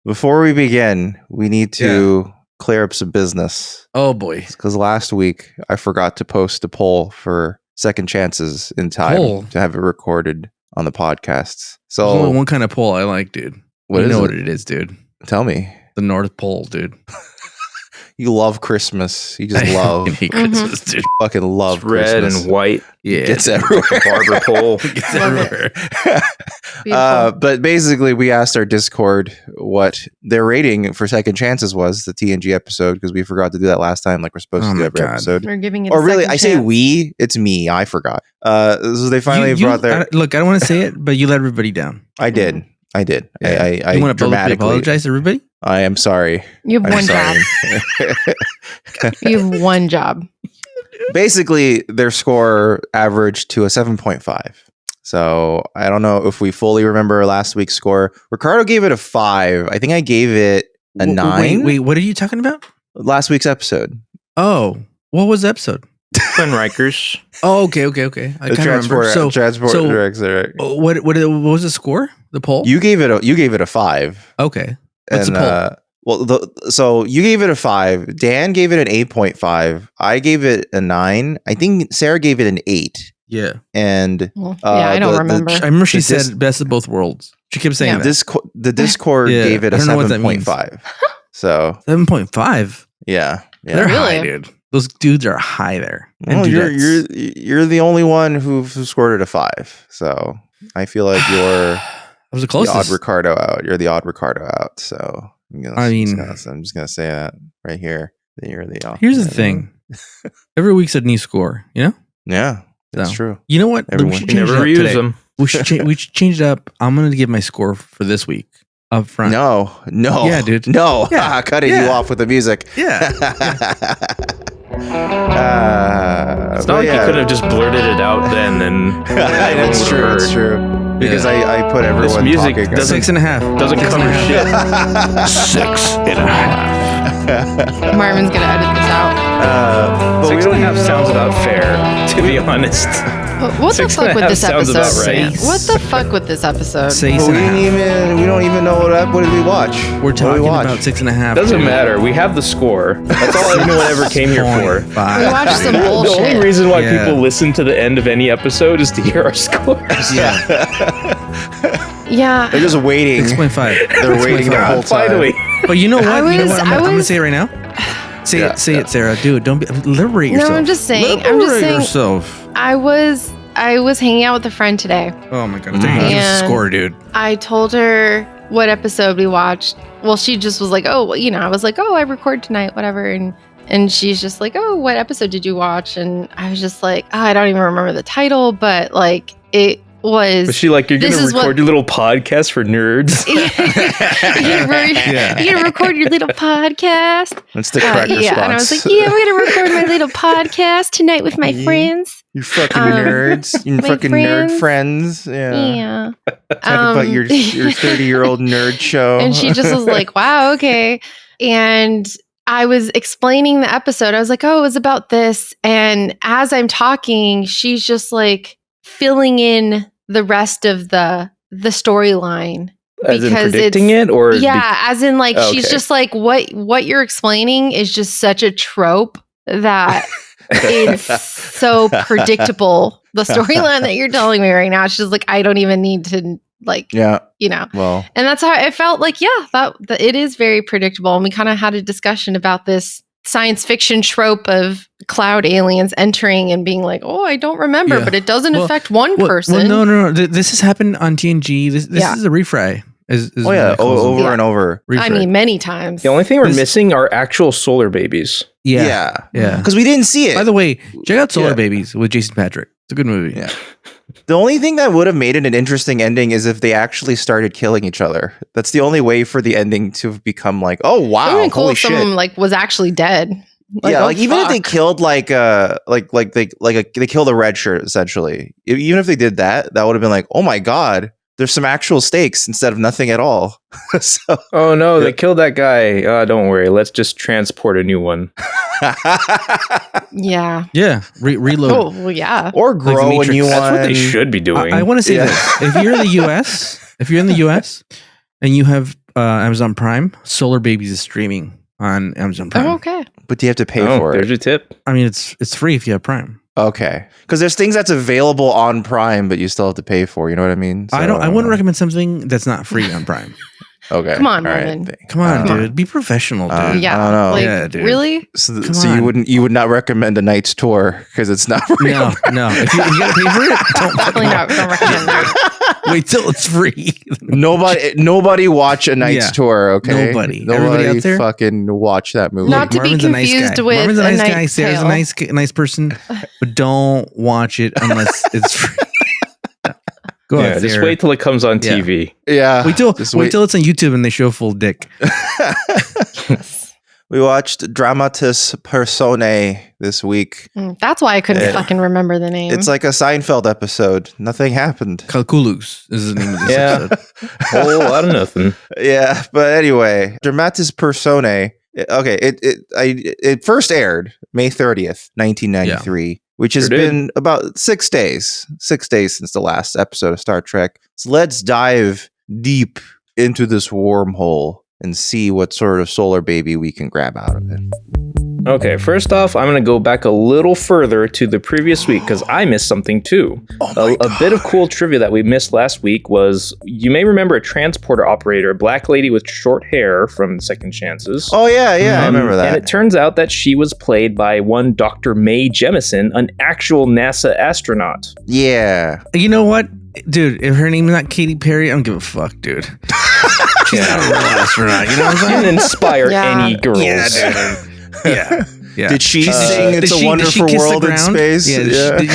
Before we begin, we need to clear up some business. Oh boy. Because last week I forgot to post a poll for second chances in time to have it recorded on the podcasts. So there's only one kind of poll I like, dude. What it is, dude. Tell me. The North Pole, dude. You love Christmas. You just love Christmas, dude. Fucking love it's red Christmas. and white. Yeah, it's everywhere. Like a barber pole. It's everywhere. But basically, we asked our Discord what their rating for second chances was, the TNG episode, because we forgot to do that last time, like we're supposed to do every episode. We're giving it. Or really, I say we. It's me. I forgot. So they finally brought their. Look, I don't want to say it, but you let everybody down. I did. I You want to publicly apologize to everybody? I am sorry. You have one job. You have one job. Basically, their score averaged to a 7.5. So I don't know if we fully remember last week's score. Ricardo gave it a 5. I think I gave it a 9. Wait, what are you talking about? Last week's episode. Oh, what was the episode? Twin Rikers. Oh, okay. I kind of remember. What was the score? The poll? You gave it a 5. Okay. What's the poll? So you gave it a 5. Dan gave it an 8.5. I gave it a 9. I think Sarah gave it an 8. Yeah. And I don't remember. I remember she said best of both worlds. She kept saying that. The Discord gave it a 7.5. So 7.5. Yeah. They're high, dude. Those dudes are high there. Well, you're the only one who scored it a 5. So I feel like you're was the closest. Odd Ricardo out. You're the odd Ricardo out. So I'm just gonna say that right here. That you're the odd. Here's the thing. Every week's a new score. You know? Yeah, that's true. You know what? We should never reuse them. We should change it up. I'm gonna give my score for this week up front. No. Yeah, dude. No. Yeah. Cutting you off with the music. Yeah. It's not like you could have just blurted it out then, and that's true. It's true. Because I put everyone this music talking. 6.5 doesn't cover shit. 6.5. Marvin's gonna edit this out. 6.5 sounds about fair, to be honest. What the fuck with this episode? Right. What the fuck with this episode? We don't even know what did we watch. We're talking about 6.5. Doesn't matter. We have the score. That's all anyone ever came here for. We watched some bullshit. The only reason why people listen to the end of any episode is to hear our scores. Yeah. They're just waiting. 6.5. They're waiting the whole time. Finally. But you know what? I'm going to say it right now. Say it, Sarah. Dude, don't liberate yourself. No, I'm just saying. Yourself. I was hanging out with a friend today. Oh my god! And score, dude. I told her what episode we watched. Well, she just was like, "Oh, I was like, "Oh, I record tonight, whatever." And she's just like, "Oh, what episode did you watch?" And I was just like, I don't even remember the title, but like it was. Was she like, "You're gonna record your little podcast for nerds"? You're gonna record your little podcast. That's the correct response. And I was like, "Yeah, we're gonna record my little podcast tonight with my friends." You fucking nerds. You fucking nerd friends. Yeah. Talk about your 30-year-old nerd show. And she just was like, "Wow, okay." And I was explaining the episode. I was like, "Oh, it was about this." And as I'm talking, she's just like filling in the rest of the storyline. As in predicting it, or as in like she's just like, what you're explaining is just such a trope that it's so predictable. The storyline that you're telling me right now, she's like, I don't even need to well, and that's how I felt like, that it is very predictable. And we kind of had a discussion about this science fiction trope of cloud aliens entering and being like, "Oh, I don't remember," but it doesn't affect one person. Well, no. This has happened on TNG. This is a refry. Over and over. Refray. I mean, many times. The only thing we're missing are actual solar babies. Yeah. Because we didn't see it. By the way, check out Solar Babies with Jason Patrick. It's a good movie. Yeah. The only thing that would have made it an interesting ending is if they actually started killing each other. That's the only way for the ending to have become like, oh wow, it would have been cool holy if shit. Someone like was actually dead. Like, even if they killed they killed a red shirt essentially. Even if they did that, that would have been like, oh my god, there's some actual stakes instead of nothing at all. Oh no, they killed that guy. Don't worry, let's just transport a new one. Reload. Oh well, yeah. Or grow a new one. That's what they should be doing. I want to say this: if you're in the U.S. and you have Amazon Prime, Solar Babies is streaming on Amazon Prime. Oh, okay. But do you have to pay for it? There's your tip. I mean, it's free if you have Prime. Okay, because there's things that's available on Prime, but you still have to pay for. You know what I mean? So, I wouldn't recommend something that's not free on Prime. Okay, come on, Marvin. Marvin. Come on, dude. Be professional, dude. Yeah, I don't know. like, Yeah, dude. Really? So you would not recommend a Knight's Tour because it's not free. No. If you gotta pay for it, Definitely not. Don't recommend that. wait till it's free. Nobody watch a Knight's Tour. Okay, Nobody out there, fucking watch that movie. Not to be confused with Marvin's a nice guy. Knight's Sarah's Tale. a nice person, but don't watch it unless it's free. Go ahead, just Sarah. wait till it comes on TV. Yeah, wait till it's on YouTube and they show full dick. We watched Dramatis Personae this week. That's why I couldn't fucking remember the name. It's like a Seinfeld episode. Nothing happened. Calculus is the name of this episode. Whole lot of nothing. Yeah, but anyway, Dramatis Personae. Okay, it first aired May 30th, 1993. Which has been about 6 days. 6 days since the last episode of Star Trek. So let's dive deep into this wormhole and see what sort of solar baby we can grab out of it. Okay, first off, I'm going to go back a little further to the previous week because I missed something too. A bit of cool trivia that we missed last week was, you may remember a transporter operator, a black lady with short hair from Second Chances. Oh, yeah, I remember that. And it turns out that she was played by one Dr. Mae Jemison, an actual NASA astronaut. Yeah. You know what? Dude, if her name's not Katy Perry, I don't give a fuck, dude. She's not a real astronaut, you know what I'm saying? Didn't inspire any girls. Yeah, dude. Yeah. Did she sing "It's a Wonderful World in Space"? Yeah. You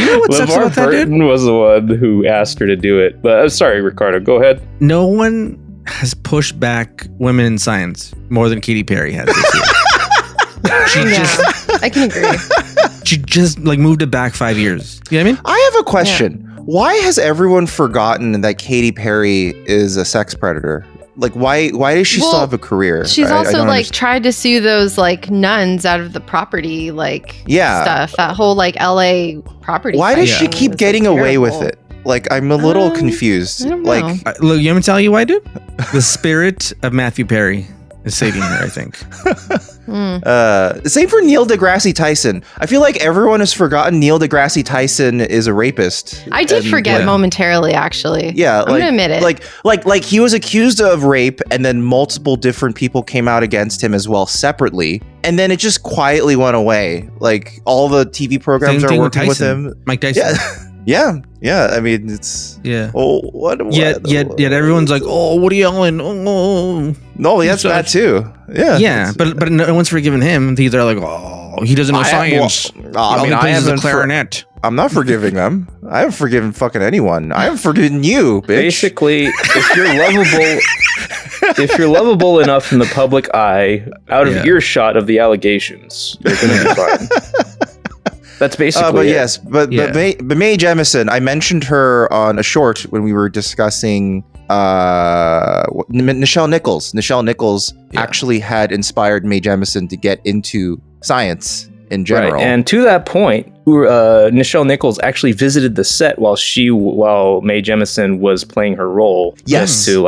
know what sucks LeVar about that, dude? Burton was the one who asked her to do it. But sorry, Ricardo, go ahead. No one has pushed back women in science more than Katy Perry has this year. I can agree. She just moved it back 5 years. You know what I mean? I have a question. Yeah. Why has everyone forgotten that Katy Perry is a sex predator? Like, why does she still have a career? She's also tried to sue those nuns out of the property, stuff. That whole LA property. Why does she keep getting away with it? I'm a little confused. I don't know. Look, you want me to tell you why, dude? The spirit of Matthew Perry is saving her, I think. Same for Neil deGrasse Tyson. I feel like everyone has forgotten Neil deGrasse Tyson is a rapist. I did forget momentarily, actually. Yeah, I'm gonna admit it. Like he was accused of rape, and then multiple different people came out against him as well separately, and then it just quietly went away. Like all the TV programs are working with him. Mike Tyson. Yeah. I mean, it's Oh, what? Yet everyone's like, oh, Woody Allen. Oh, no, that's bad too. Yeah, but no one's forgiven him. They're like, oh, he doesn't know science. I haven't. Clarinet. I'm not forgiving them. I haven't forgiven fucking anyone. I haven't forgiven you, bitch. Basically, if you're lovable enough in the public eye, out of earshot of the allegations, you're gonna be fine. That's basically but Mae Jemison, I mentioned her on a short when we were discussing Nichelle Nichols. Nichelle Nichols actually had inspired Mae Jemison to get into science in general. Right. And to that point, Nichelle Nichols actually visited the set while Mae Jemison was playing her role. Yes. To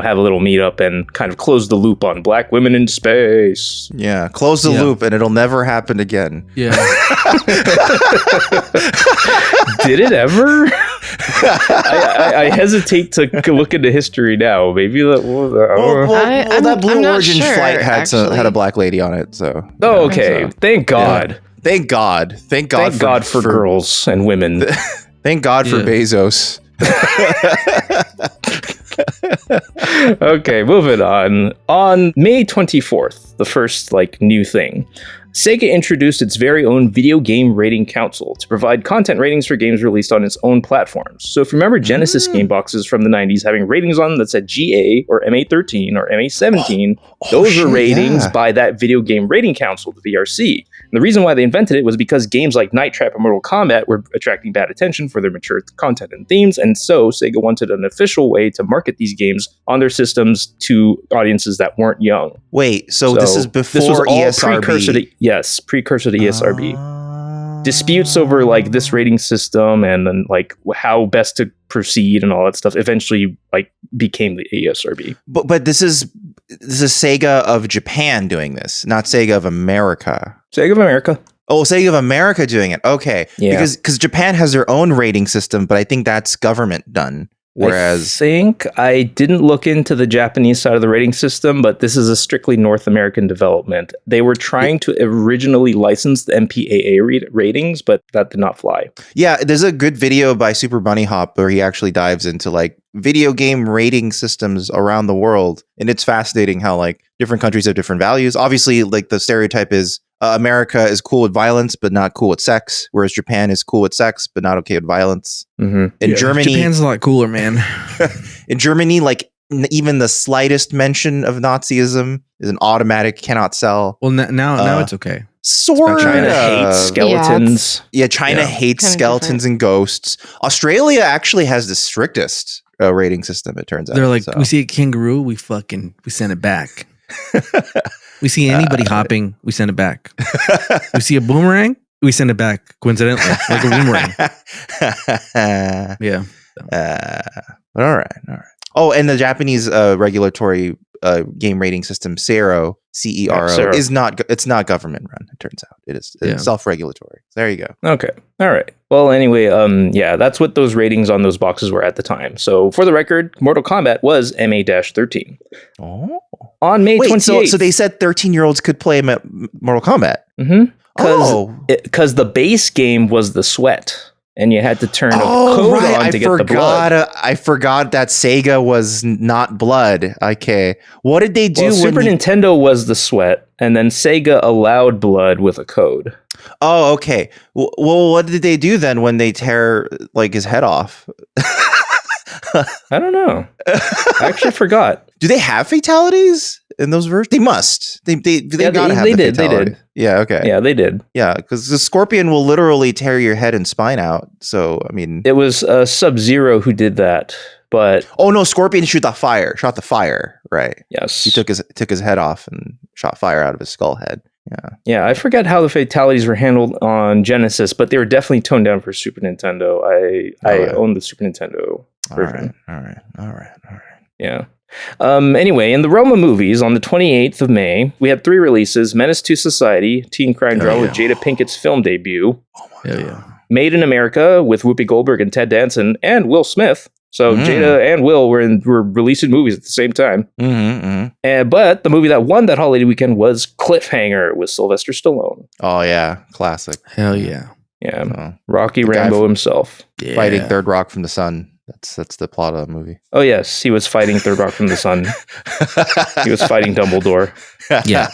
have a little meetup and kind of close the loop on black women in space. Yeah, close the loop and it'll never happen again. Yeah. Did it ever? I hesitate to look into history now. Maybe that Blue Origin flight had a black lady on it. So. Oh, okay. Thank God. Yeah. Thank God for girls and women. Thank God for Bezos. Okay, moving on. On May 24th, the first new thing, Sega introduced its very own video game rating council to provide content ratings for games released on its own platforms. So if you remember Genesis game boxes from the 90s having ratings on them that said GA or MA13 or MA17, those are ratings by that video game rating council, the VRC. And the reason why they invented it was because games like Night Trap and Mortal Kombat were attracting bad attention for their mature content and themes, and so Sega wanted an official way to market these games on their systems to audiences that weren't young. Wait, so this is before ESRB? Precursor to ESRB. disputes over like this rating system and then like how best to proceed and all that stuff eventually like became the ESRB. But this is Sega of Japan doing this, not Sega of America. Sega of America. Oh, Sega of America doing it. Okay. Yeah. Because Japan has their own rating system, but I think that's government done. Whereas I didn't look into the Japanese side of the rating system, but this is a strictly North American development. They were trying to originally license the MPAA ratings, but that did not fly. Yeah, there's a good video by Super Bunny Hop where he actually dives into like video game rating systems around the world. And it's fascinating how like different countries have different values. Obviously, like the stereotype is America is cool with violence, but not cool with sex, whereas Japan is cool with sex, but not okay with violence. Mm-hmm. In Germany, Japan's a lot cooler, man. In Germany, like even the slightest mention of Nazism is an automatic cannot sell. Well, now it's okay. Sort China hates skeletons. China hates Kinda skeletons and ghosts. Australia actually has the strictest rating system, it turns out. They're like, So. we see a kangaroo, we send it back. We see anybody hopping, we send it back. We see a boomerang, we send it back. Coincidentally, like a boomerang. Yeah. All right. Oh, and the Japanese regulatory game rating system, CERO, CERO, is not. It's not government run. It turns out it's self-regulatory. There you go. Okay. All right. Well, anyway, that's what those ratings on those boxes were at the time. So, for the record, Mortal Kombat was MA-13. Oh. On May 28th. So they said 13-year-olds could play Mortal Kombat. Mm-hmm. Because the base game was the sweat. And you had to turn a code on to get the blood. I forgot that Sega was not blood. Okay. What did they do? Well, Super Nintendo was the sweat, and then Sega allowed blood with a code. Oh, okay. Well, what did they do then when they tear like his head off? I don't know. I actually forgot. Do they have fatalities in those versions? They must. They gotta have. They did. Yeah. Okay. Yeah, they did. Yeah, because the Scorpion will literally tear your head and spine out. So I mean, it was Sub-Zero who did that. But oh no, Scorpion shot the fire. Right. Yes. He took his head off and shot fire out of his skull head. Yeah. Yeah, I forget how the fatalities were handled on Genesis, but they were definitely toned down for Super Nintendo. I own the Super Nintendo version. All right. Yeah. Anyway, in the Roma movies, on the 28th of May, we had 3 releases: Menace to Society, teen crime drama with Jada Pinkett's film debut. Oh my God. Made in America with Whoopi Goldberg and Ted Danson and Will Smith. So Jada and Will were releasing movies at the same time. But the movie that won that holiday weekend was Cliffhanger with Sylvester Stallone. Oh yeah, classic. Hell yeah. Yeah, Oh. Rocky Rambo himself. Yeah. Fighting Third Rock from the Sun. That's the plot of the movie. Oh yes, he was fighting Third Rock from the Sun. He was fighting Dumbledore. Yeah.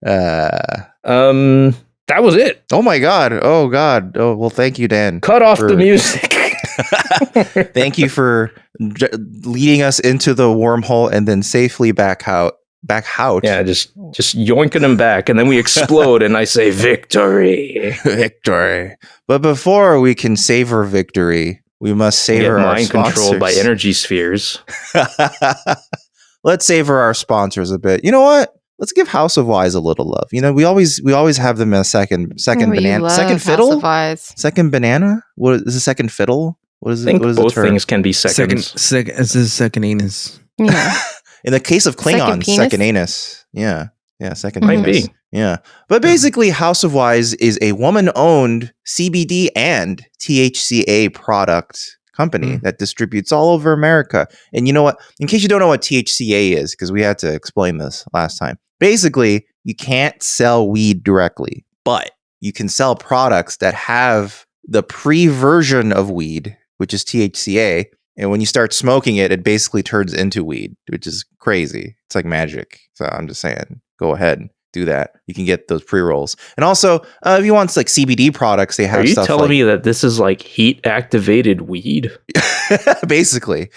That was it. Oh my God. Oh God. Oh well. Thank you, Dan. Cut off the music. Thank you for leading us into the wormhole and then safely back out. Yeah, just yoinking him back, and then we explode, and I say victory. Victory. But before we can savor victory, we must savor our mind sponsors. controlled by energy spheres. Let's savor our sponsors a bit. You know what? Let's give House of Wise a little love. You know, we always have them as second banana, second fiddle, second banana. What is a second fiddle? What is it? I think what is both the term? things can be seconds. It's his second anus. Yeah. In the case of Klingons, second anus. Yeah, second Might penis. be. Yeah. But basically, House of Wise is a woman-owned CBD and THCA product company that distributes all over America. And you know what? In case you don't know what THCA is, because we had to explain this last time. Basically, you can't sell weed directly, but you can sell products that have the pre-version of weed, which is THCA. And when you start smoking it, it basically turns into weed, which is crazy. It's like magic. So I'm just saying, go ahead and do that. You can get those pre-rolls. And also, if you want like CBD products, they have Are you stuff telling like, me that this is like heat-activated weed? basically.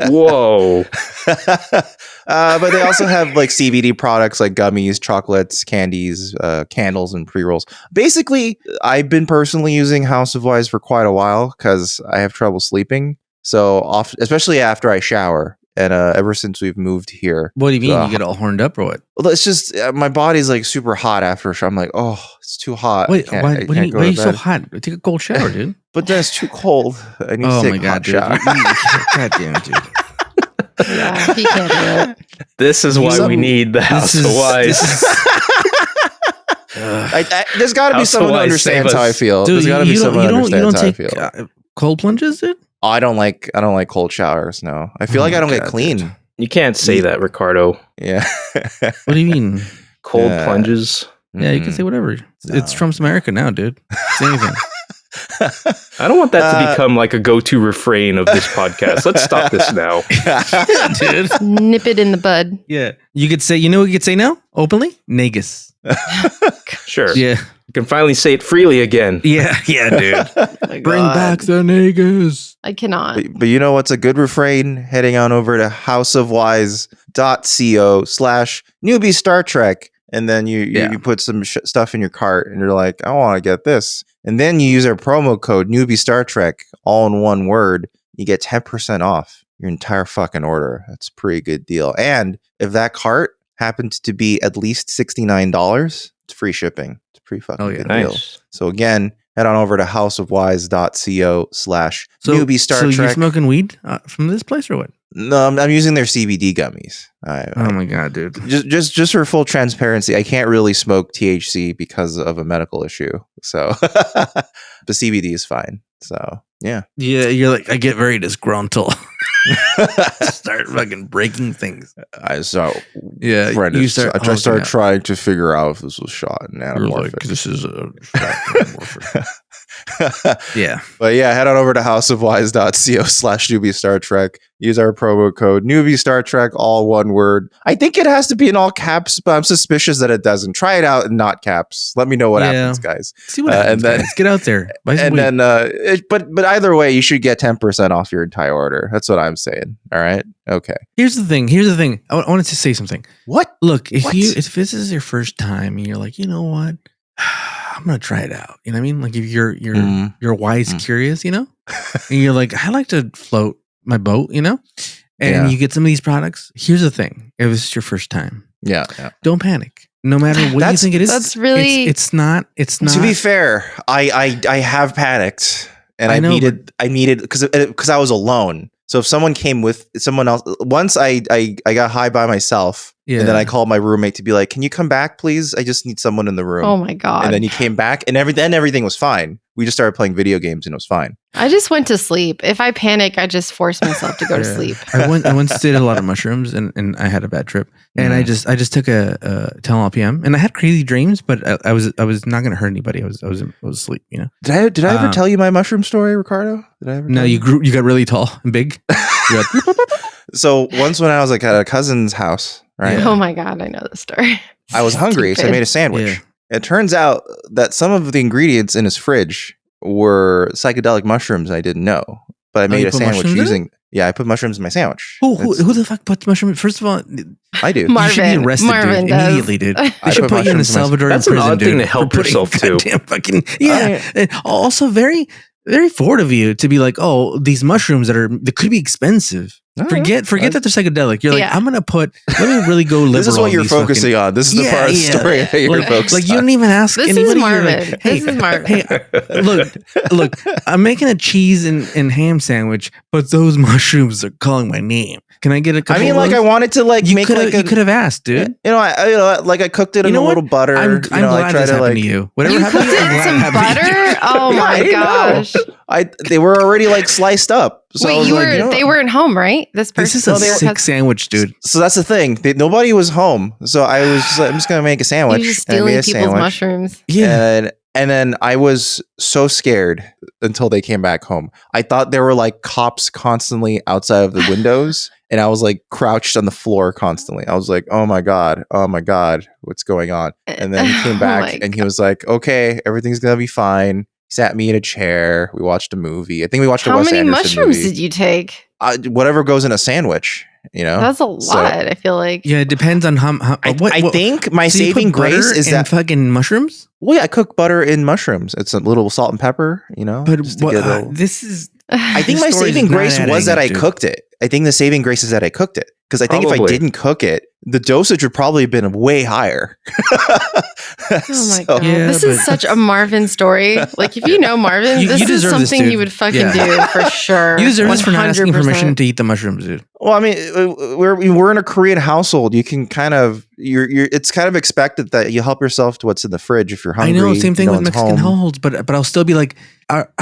Whoa. But they also have like CBD products like gummies, chocolates, candies, candles, and pre-rolls. Basically, I've been personally using House of Wise for quite a while because I have trouble sleeping. So, especially after I shower, and ever since we've moved here, What do you mean? You get all horned up or what? well, it's just my body's like super hot after a shower. I'm like, oh, it's too hot. Wait, why are you so bed. hot? Take a cold shower, dude. But then it's too cold. I need to take a hot dude. shower. God damn it, dude. Yeah, he can't do it. This is why we need the House of Wise. There's got to be someone who understands how I feel. Dude, There's got to be someone who understands how I feel. Cold plunges, dude? Oh, I don't like cold showers. No, I feel like I don't get clean. Dude. You can't say that, Ricardo. Yeah. What do you mean? Cold plunges. Yeah, you can say whatever. It's Trump's America now, dude. Say anything. I don't want that to become like a go-to refrain of this podcast. Let's stop this now. Dude. Nip it in the bud. Yeah. You could say, you know what you could say now? Openly? Negus. Sure. Yeah. You can finally say it freely again. Yeah, dude. My Bring God. back the Negus. I cannot. But you know what's a good refrain? Heading on over to houseofwise.co/newbie Star Trek. And then you put some stuff in your cart and you're like, I want to get this. And then you use our promo code Newbie Star Trek, all in one word. You get 10% off your entire fucking order. That's a pretty good deal. And if that cart happens to be at least $69, it's free shipping. It's a pretty fucking good deal. Nice. So again, head on over to houseofwise.co/newbie Star So Trek. you're smoking weed from this place or what? No, I'm using their CBD gummies. Oh my God, dude. Just for full transparency, I can't really smoke THC because of a medical issue. So the CBD is fine. So yeah. Yeah, you're like, I get very disgruntled. Start fucking breaking things. I start trying to figure out if this was shot in anamorphic. This is a yeah. But yeah, head on over to houseofwise.co/newbie Star Trek. Use our promo code Newbie Star Trek, all one word. I think it has to be in all caps, but I'm suspicious that it doesn't. Try it out in not caps. Let me know what happens, guys. See what happens, guys. Get out there. But either way, you should get 10% off your entire order. That's what I'm saying. All right. Okay. Here's the thing. I wanted to say something. What? Look, if this is your first time and you're like, you know what? I'm gonna try it out. You know what I mean? Like if you're wise, curious, you know, and you're like, I like to float my boat, you know, and you get some of these products. Here's the thing: if it's your first time, don't panic. No matter what you think it is, that's really it's not. To be fair, I have panicked, and I needed because I was alone. So if someone came with someone else, once I got high by myself, and then I called my roommate to be like, "Can you come back, please? I just need someone in the room." Oh my God. And then he came back, and everything was fine. We just started playing video games, and it was fine. I just went to sleep. If I panic, I just force myself to go to sleep. I once did a lot of mushrooms, and I had a bad trip. And I just took a Tylenol PM, and I had crazy dreams, but I was not going to hurt anybody. I was asleep. You know. Did I ever tell you my mushroom story, Ricardo? Did I ever? No, you got really tall and big. So once when I was like at a cousin's house, right? Oh my God, I know the story. I was hungry, so I made a sandwich. Yeah. It turns out that some of the ingredients in his fridge were psychedelic mushrooms I didn't know. But I made a sandwich using... Yeah, I put mushrooms in my sandwich. Who the fuck puts mushrooms? First of all... I do. Marvin, you should be arrested, Marvin dude, immediately, dude. They should put you in a Salvadorian That's prison, an odd thing dude, to help for putting yourself to. goddamn fucking... Yeah. And also very... Very forward of you to be like, oh, these mushrooms that could be expensive. Forget that they're psychedelic. You're like, I'm gonna let me really go liberal. This is what you're focusing on. This is the part of the story that you're focused on. Like you don't even ask this anybody. Is Marvin. Like, hey, this is Marvin. Hey, look, I'm making a cheese and ham sandwich, but those mushrooms are calling my name. Can I get a couple? I mean, like I wanted to like you make could like you could have asked, dude. I cooked it in a little butter. I'm glad this happened to you. Whatever happened to you, I'm glad butter? Oh my gosh. They were already like sliced up. So wait, they weren't home, right? This is a sick sandwich, dude. So that's the thing. Nobody was home. So I was just like, I'm just gonna make a sandwich. You're just stealing people's mushrooms. Yeah. And then I was so scared until they came back home. I thought there were like cops constantly outside of the windows. And I was like crouched on the floor constantly. I was like, oh my God, what's going on? And then he came back and he was like, okay, everything's going to be fine. He sat me in a chair. We watched a movie. I think we watched a Wes Anderson movie. How many mushrooms did you take? Whatever goes in a sandwich, you know? That's a lot, I feel like. Yeah, it depends on how I think my saving grace is that fucking mushrooms? Well, yeah, I cook butter in mushrooms. It's a little salt and pepper, you know? But this is I think my saving grace was that I cooked it. I think the saving grace is that I cooked it. Because I think if I didn't cook it, the dosage would probably have been way higher. Oh my God. Yeah, this is such a Marvin story. Like, if you know Marvin, this is something you would fucking do for sure. You deserve this for not asking permission to eat the mushrooms, dude. Well, I mean, we're in a Korean household. You can kind of, it's kind of expected that you help yourself to what's in the fridge if you're hungry. I know, same thing with Mexican households, but I'll still be like,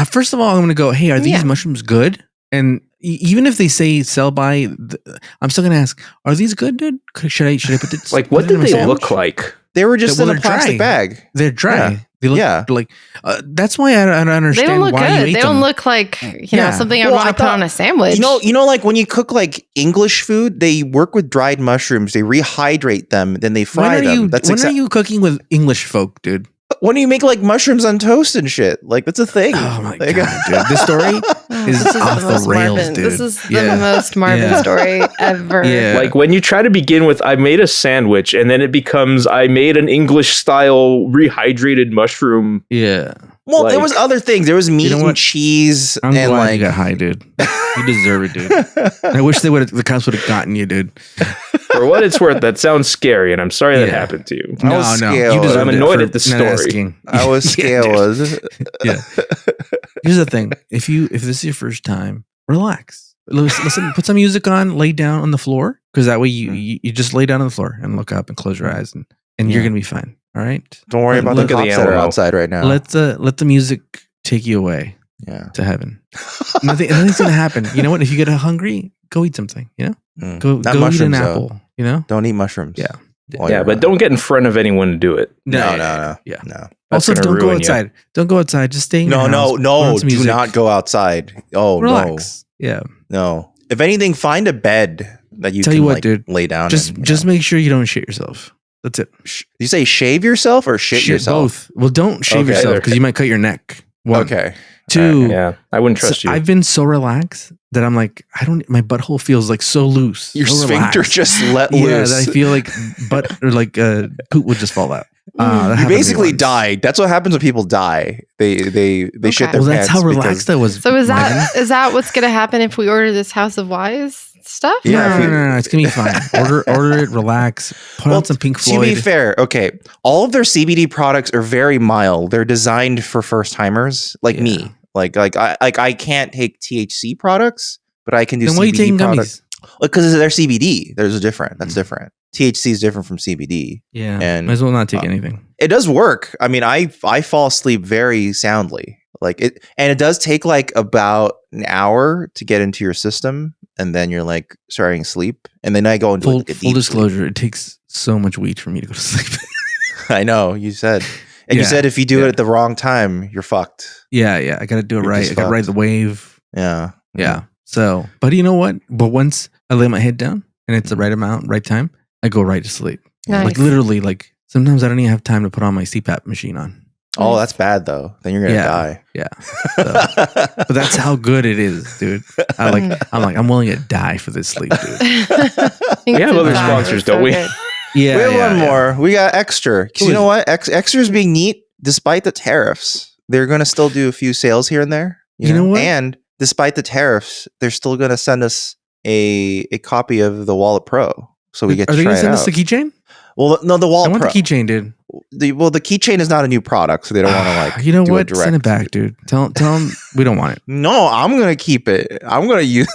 first of all, I'm going to go, hey, are these mushrooms good? And even if they say sell by, I'm still gonna ask: are these good, dude? Should I put this? Like, what did they look like? They were just in a plastic bag. They're dry. Yeah. They look like. That's why I don't understand. They don't look why good. You ate They them. don't look like something I want to put on a sandwich. You know, like when you cook like English food, they work with dried mushrooms. They rehydrate them, then they fry them. When are you cooking with English folk, dude? When do you make like mushrooms on toast and shit? Like, that's a thing. Oh my God, dude. This story is off the rails, Marvin. dude. This is the most Marvin story ever. Yeah. Like when you try to begin with, I made a sandwich, and then it becomes, I made an English style rehydrated mushroom. Yeah. Well, there was other things. There was meat and cheese. I'm and glad you got high, dude. You deserve it, dude. I wish the cops would have gotten you, dude. For what it's worth, that sounds scary, and I'm sorry that happened to you. No. You deserve I'm annoyed at the story. I was scared. Yeah. Here's the thing: if this is your first time, relax. Listen, put some music on, lay down on the floor, because that way you just lay down on the floor and look up and close your eyes, and you're gonna be fine. All right. Don't worry about the cops that are outside right now. Let the music take you away. Yeah. To heaven. Nothing's gonna happen. You know what? If you get hungry, go eat something. You know, go eat an apple. Though. You know, don't eat mushrooms. Yeah. Yeah, but don't get in front of anyone to do it. No. Yeah. No. Also, don't go outside. You. Don't go outside. Just stay in your house. No. Do not go outside. Oh, relax. No. Yeah. No. If anything, find a bed that you Tell can you what, dude, lay down. Just make sure you don't shit yourself. That's it. You say shave yourself or shit yourself? Both. Well, don't shave yourself because you might cut your neck. One. Okay. Two. Yeah, I wouldn't trust you. I've been so relaxed that I'm like, my butthole feels like so loose. Your so sphincter just let loose. Yeah, that I feel like poop would just fall out. You basically died. That's what happens when people die. They shit their pants. Well, that's how relaxed I was. So is that what's going to happen if we order this House of Wise stuff? Yeah, no, it's gonna be fine. Order it, relax, put on some Pink Floyd. To be fair, okay, all of their CBD products are very mild. They're designed for first timers like me. Like I can't take THC products, but I can do CBD products. Because they're CBD. That's different. THC is different from CBD. Yeah, and might as well not take anything. It does work. I mean, I fall asleep very soundly. Like it, and it does take like about an hour to get into your system, and then you're like starting to sleep, and then I go into like a full disclosure. It takes so much weed for me to go to sleep. I know you said, and you said if you do it at the wrong time, you're fucked. Yeah, I got to do it right. I got to ride the wave. Yeah. So, but you know what? But once I lay my head down and it's the right amount, right time, I go right to sleep. Nice. Like literally, like sometimes I don't even have time to put on my CPAP machine on. Oh, that's bad though. Then you're gonna die. Yeah. So, but that's how good it is, dude. I'm willing to die for this sleep, dude. We have other sponsors, don't we? Yeah. We have one more. We got Extra. Because you know what? Extra's being neat despite the tariffs. They're gonna still do a few sales here and there. You know what? And despite the tariffs, they're still gonna send us a copy of the Wallet Pro, so we get to try it out. Are they gonna send us the keychain? Well, no, the Wallet Pro. I want the keychain, dude. The keychain is not a new product, so they don't want to like. You know what? Send it back, dude. Tell them we don't want it. No, I'm gonna keep it. I'm gonna use.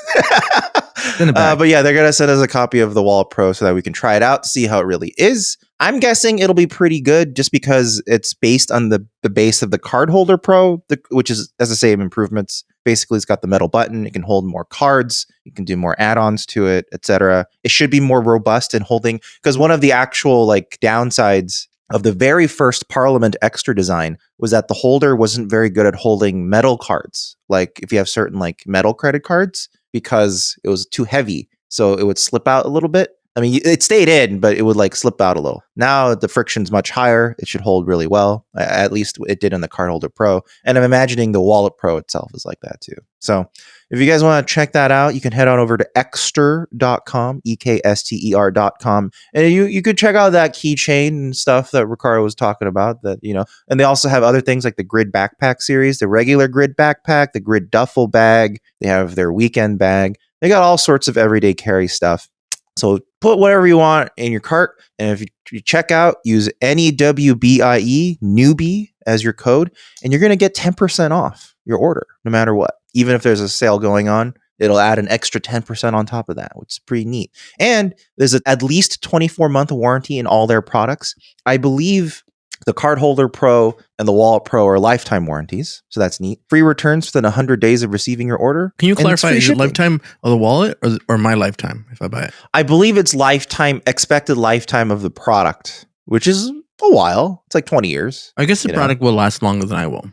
Send it back. But yeah, they're gonna send us a copy of the Wallet Pro so that we can try it out to see how it really is. I'm guessing it'll be pretty good, just because it's based on the base of the Card Holder Pro, which is has the same improvements. Basically, it's got the metal button. It can hold more cards. You can do more add-ons to it, etc. It should be more robust in holding, because one of the actual like downsides of the very first Parliament Extra design was that the holder wasn't very good at holding metal cards. Like if you have certain like metal credit cards, because it was too heavy, so it would slip out a little bit. I mean, it stayed in, but it would like slip out a little. Now the friction's much higher. It should hold really well. At least it did in the Card Holder Pro. And I'm imagining the Wallet Pro itself is like that too. So if you guys want to check that out, you can head on over to ekster.com, ekster.com. And you could check out that keychain and stuff that Ricardo was talking about, that, you know, and they also have other things like the Grid Backpack series, the regular Grid Backpack, the Grid Duffel Bag. They have their weekend bag. They got all sorts of everyday carry stuff. So put whatever you want in your cart. And if you check out, use NEWBIE, Newbie, as your code, and you're going to get 10% off your order, no matter what. Even if there's a sale going on, it'll add an extra 10% on top of that, which is pretty neat. And there's at least 24-month warranty in all their products. I believe the Card Holder Pro and the Wallet Pro are lifetime warranties, so that's neat. Free returns within 100 days of receiving your order. Can you clarify, is it lifetime of the wallet or my lifetime if I buy it? I believe it's expected lifetime of the product, which is a while. It's like 20 years. I guess the product will last longer than I will.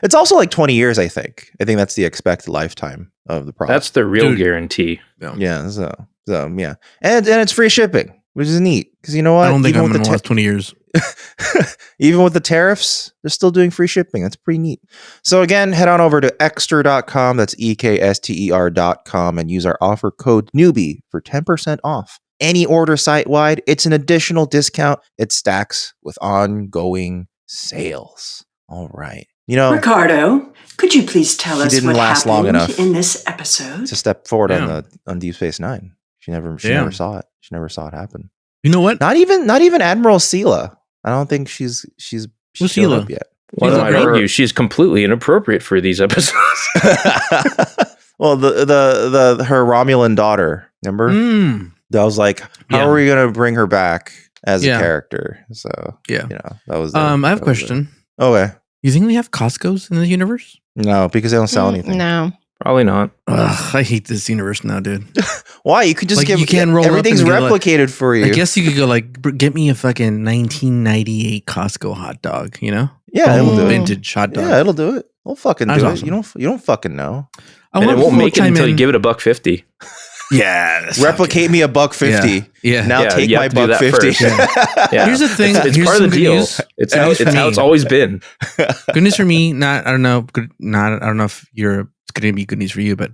It's also like 20 years, I think. I think that's the expected lifetime of the product. That's the real guarantee. Yeah, so yeah. And it's free shipping, which is neat. Because you know what? I don't think I'm going to last 20 years. Even with the tariffs, they're still doing free shipping. That's pretty neat. So again, head on over to ekster.com. That's ekster.com and use our offer code newbie for 10% off any order site-wide. It's an additional discount. It stacks with ongoing sales. All right. You know, Ricardo, could you please tell us what happened long enough in this episode? to step forward on Deep Space Nine. She never saw it. She never saw it happen. You know what? Not even Admiral Sela. I don't think she's showed up yet. Well, I argue she's completely inappropriate for these episodes. Well, her Romulan daughter, remember? That was like, how are we gonna bring her back as a character? So that was. I have a question. Okay. You think we have Costco's in the universe? No, because they don't sell anything. No. Probably not. Ugh, I hate this universe now, dude. Why? You could just you can't roll everything's replicated for you. I guess you could go get me a fucking 1998 Costco hot dog, you know? Yeah, it'll do it. Vintage hot dog. Yeah, it'll do it. It'll fucking do it. Awesome. You don't fucking know. And it won't make it until you give it $1.50. Yeah. Replicate me $1.50. Yeah. Now take my $1.50. Yeah. Here's the thing. It's Here's part of the deal. News. It's how it's always been. Good news for me. I don't know if it's going to be good news for you, but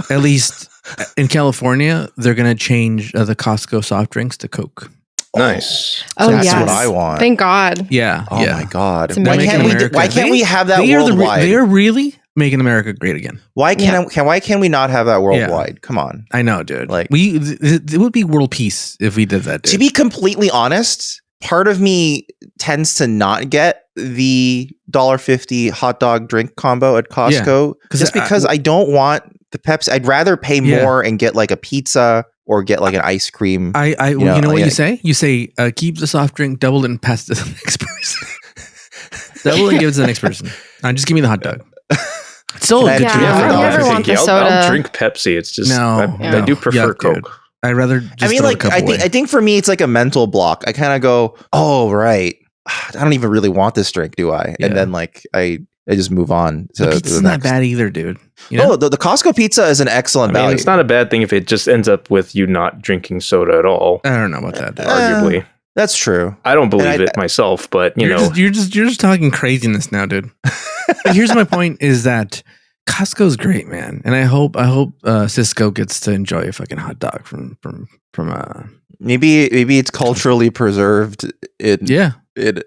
at least in California, they're going to change the Costco soft drinks to Coke. Nice. That's what I want. Thank God. Yeah. Oh my God. Why can't we have that worldwide? They're really making America great again. Why can we not have that worldwide? Come on. I know, dude. Like it would be world peace if we did that, dude. To be completely honest, part of me tends to not get the $1.50 hot dog drink combo at Costco just because I don't want the Pepsi. I'd rather pay more and get like a pizza or get like an ice cream. You know what you say? You say, keep the soft drink, double it, and pass it to the next person. Double it and give it to the next person. Just give me the hot dog. So I never want the soda. I'll drink Pepsi. It's just I do prefer Coke. Dude. I'd rather just I think for me it's like a mental block. I kind of go, oh right, I don't even really want this drink, do I? And then like I just move on to pizza's the next. Not bad either, dude. You know? The Costco pizza is an excellent value. It's not a bad thing if it just ends up with you not drinking soda at all. I don't know about that, dude. Arguably. That's true. I don't believe it myself, but you're just talking craziness now, dude. But here's my point: is that Costco's great, man, and I hope Cisco gets to enjoy a fucking hot dog from maybe it's culturally preserved in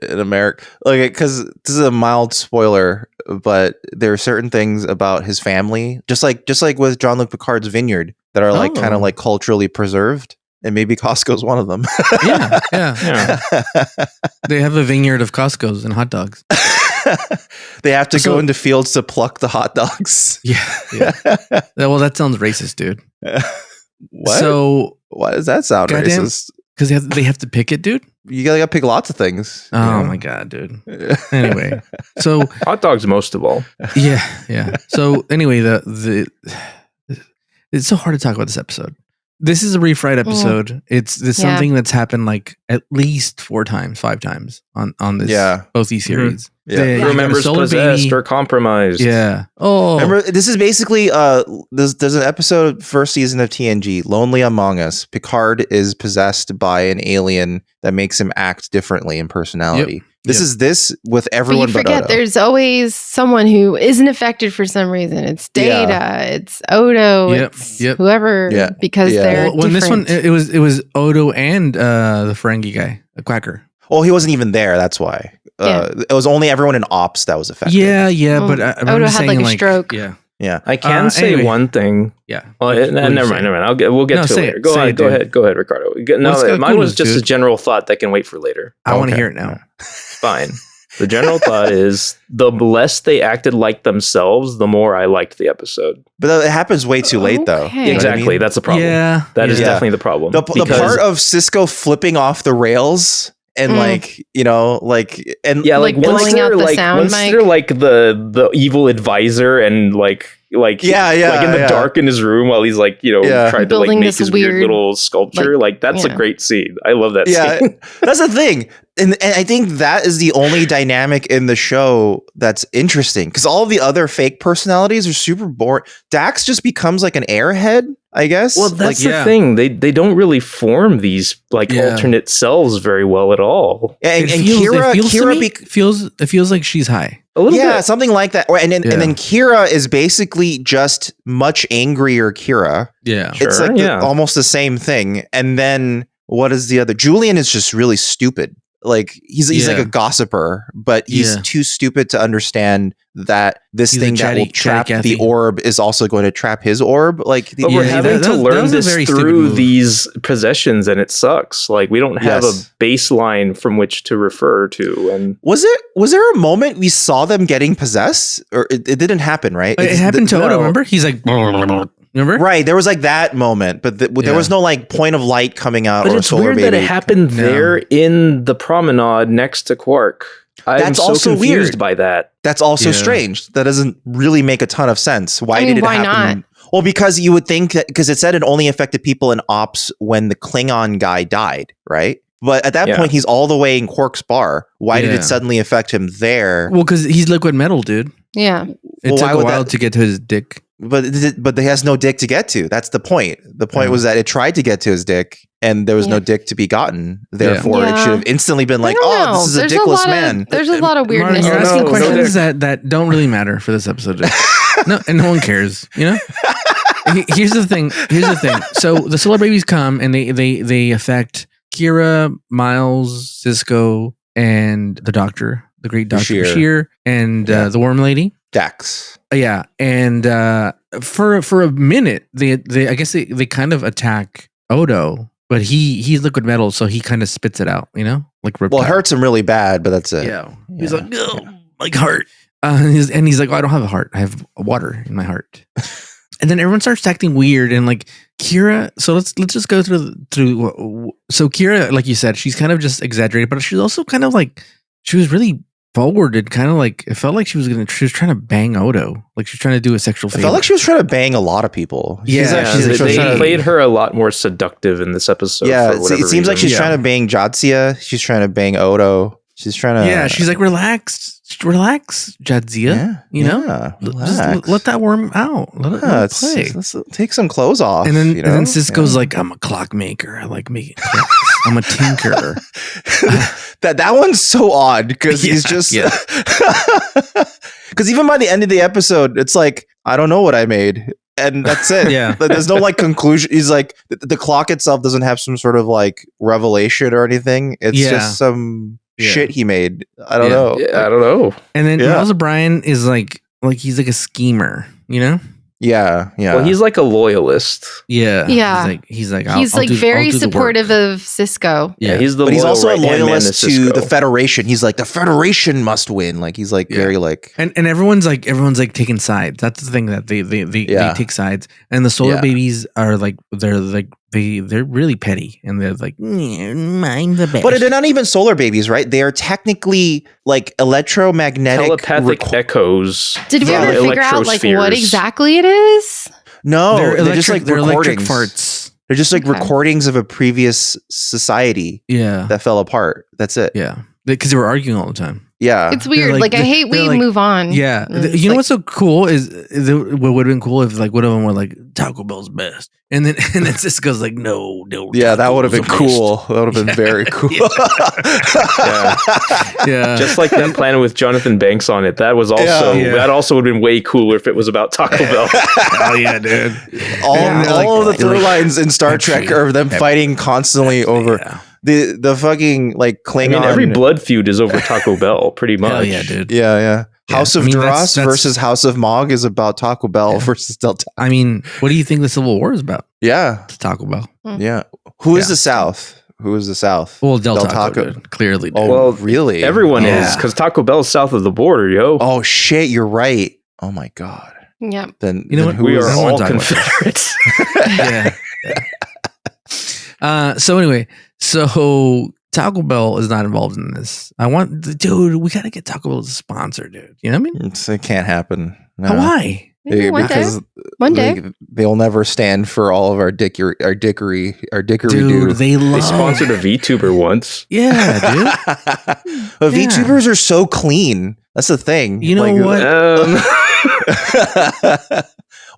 America, like, because this is a mild spoiler, but there are certain things about his family, just like with Jean-Luc Picard's vineyard, that are like kind of like culturally preserved. And maybe Costco's one of them. Yeah. They have a vineyard of Costco's and hot dogs. They have to go into fields to pluck the hot dogs. Yeah. Well, that sounds racist, dude. What? So why does that sound racist? Because they have to pick it, dude. You gotta pick lots of things. Oh my God, dude. Anyway, so hot dogs most of all. Yeah. So anyway, it's so hard to talk about this episode. This is a refried episode. It's something that's happened like at least 4 times, 5 times on this both these series. Remembers possessed or compromised. Yeah. Oh, remember this is basically there's an episode first season of TNG, Lonely Among Us. Picard is possessed by an alien that makes him act differently in personality. This is this with everyone but forget Odo. There's always someone who isn't affected for some reason. It's Data, it's Odo, it's whoever because they're when this one it was Odo and the Ferengi guy, a Quacker. Well, he wasn't even there, that's why. It was only everyone in ops that was affected. But Odo had like a stroke. Yeah. I can say one thing. Yeah. Never mind. We'll get to it later. Go ahead, Ricardo. Mine was just a general thought that can wait for later. I want to hear it now. Fine. The general thought is the less they acted like themselves, the more I liked the episode. But it happens way too late, though. You know exactly. What I mean? That's the problem. Yeah. That is definitely the problem. The part of Cisco flipping off the rails and once they're like the evil advisor and like in the dark in his room while he's like trying to like make his weird little sculpture, like that's a great scene. I love that scene. That's the thing, and I think that is the only dynamic in the show that's interesting because all the other fake personalities are super boring. Dax just becomes like an airhead, I guess. Well, that's the thing. They don't really form these alternate selves very well at all. And Kira feels like she's high. A little bit. Something like that. And then Kira is basically just much angrier Kira. Yeah. It's like almost the same thing. And then what is the other? Julian is just really stupid. Like he's like a gossiper, but he's too stupid to understand that this thing that will trap the orb is also going to trap his orb. Like, but we're having to learn this through these possessions, and it sucks. Like we don't have a baseline from which to refer to. And was there a moment we saw them getting possessed, or it didn't happen? Right? It happened to Odo. Remember? He's like. Remember? Right, there was like that moment, but there was no like point of light coming out. But it's weird that it happened there in the promenade next to Quark. I'm so confused by that. That's also strange. That doesn't really make a ton of sense. Why did it happen? Not? Well, because you would think that because it said it only affected people in ops when the Klingon guy died, right? But at that point, he's all the way in Quark's bar. Why did it suddenly affect him there? Well, because he's liquid metal, dude. Yeah. It took a while to get to his dick. But he has no dick to get to. That's the point. The point was that it tried to get to his dick, and there was no dick to be gotten. Therefore, it should have instantly been like, "Oh, this is a dickless man." There's a lot of weirdness. You're asking questions that don't really matter for this episode. No one cares. You know. Here's the thing. So the solar babies come, and they affect Kira, Miles, Cisco, and the Doctor, the great Dr. Bashir, and the Worm Lady. Dax. Yeah, and for a minute, they I guess they kind of attack Odo, but he's liquid metal, so he kind of spits it out, like Riptide. Well, it hurts him really bad, but that's it. Yeah, he's like, oh, my heart, and he's like, oh, I don't have a heart, I have water in my heart. And then everyone starts acting weird, and like Kira. So let's just go through. So Kira, like you said, she's kind of just exaggerated, but she's also kind of like she was really forward and kind of like it felt like she was trying to bang Odo, like she's trying to do a sexual favor. It felt like she was trying to bang a lot of people. They played her a lot more seductive in this episode. Yeah, it seems like she's trying to bang Jadzia. She's trying to bang Odo. She's trying to. Yeah, she's like, relax, Jadzia. Just let that worm out. Let it play. Let's take some clothes off. And then Cisco's like, I'm a clockmaker. I like making clocks. I'm a tinkerer. That one's so odd because he's just because even by the end of the episode, it's like, I don't know what I made. And that's it. There's no like conclusion. He's like, the clock itself doesn't have some sort of like revelation or anything. It's just some shit he made. I don't know. I don't know. And then Miles O'Brien is like he's like a schemer, Yeah. Well, he's like a loyalist. Yeah. He's like very supportive of Cisco. Yeah, he's but he's also a loyalist to the Federation. He's like, the Federation must win. Like he's like very like, and everyone's like taking sides. That's the thing that they take sides. And the solar babies are like they're really petty, and they're like, I'm the best. But they're not even solar babies, right? They are technically like electromagnetic telepathic echoes. Did we ever figure out like what exactly it is? No, they're just like they're electric recordings. farts. They're just like recordings of a previous society that fell apart. That's it. Yeah. Because they were arguing all the time. Yeah. It's weird. Like I hate we move on. Yeah. You know what's so cool is what would have been cool if like one of them were like Taco Bell's best. And then Cisco's like, no. Yeah, that would have been cool. That would have been very cool. Yeah. Just like them planning with Jonathan Banks on it. That was also that also would have been way cooler if it was about Taco Bell. Oh yeah, dude. All of the through lines in Star Trek are them fighting constantly over the fucking like Klingon. I mean, every blood feud is over Taco Bell, pretty much. Hell yeah, dude. Yeah. House of Duras versus House of Mog is about Taco Bell versus Delta. I mean, what do you think the Civil War is about? Yeah. It's Taco Bell. Yeah. Who is the South? Who is the South? Well, Del Taco. Clearly. Oh, well, really? Everyone is, because Taco Bell's south of the border, yo. Oh, shit. You're right. Oh, my God. Yeah. Then, you know what? We are all Confederates. So anyway, Taco Bell is not involved in this. Dude, we got to get Taco Bell as a sponsor, dude. You know what I mean? It can't happen. No. Why? Because one day they'll never stand for all of our dickery. Dude, they sponsored a VTuber once. Yeah, dude. But VTubers are so clean. That's the thing. You know what?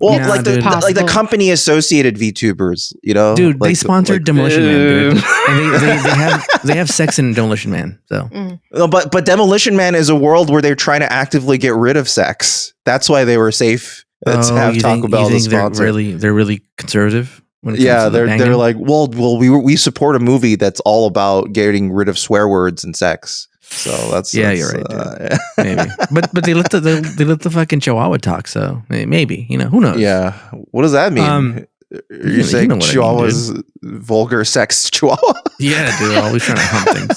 Well, like the company associated VTubers, you know, dude, like they sponsored Demolition Man, dude, and they have sex in Demolition Man. So, no, but Demolition Man is a world where they're trying to actively get rid of sex. That's why they were safe to have Taco Bell as a sponsor. They're really conservative. They're like, well, we support a movie that's all about getting rid of swear words and sex. So that's you're right. Maybe, but they let the fucking Chihuahua talk. So maybe, you know, who knows? Yeah, what does that mean? You're saying Chihuahua's vulgar sex Chihuahua? Yeah, dude, always trying to hump things.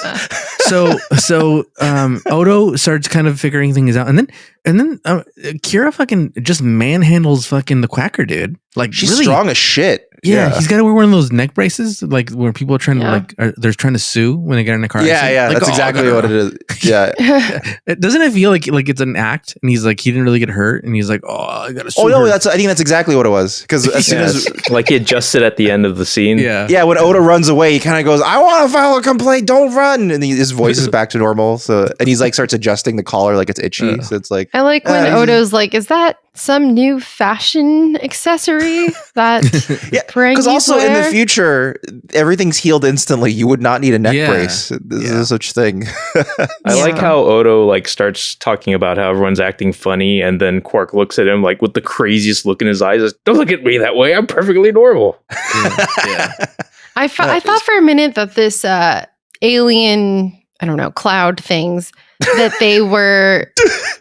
So Odo starts kind of figuring things out, and then Kira fucking just manhandles fucking the Quacker dude. Like she's really strong as shit. Yeah, he's got to wear one of those neck braces, like where people are trying to they're trying to sue when they get in a car accident. Yeah, like, that's exactly what it is. Yeah, doesn't it feel like it's an act? And he's like, he didn't really get hurt, and he's like, oh, I gotta sue. Oh no, her. I think that's exactly what it was. Because as soon as like he adjusted at the end of the scene. Yeah. When Oda runs away, he kind of goes, "I want to file a complaint. Don't run!" And his voice is back to normal. So and he's like starts adjusting the collar like it's itchy. So it's like I like when Odo's like, "Is that some new fashion accessory that because also in the future everything's healed instantly. You would not need a neck brace. This is such thing." I like how Odo like starts talking about how everyone's acting funny, and then Quark looks at him like with the craziest look in his eyes. Says, "Don't look at me that way. I'm perfectly normal." I thought for a minute that this alien, I don't know, cloud things that they were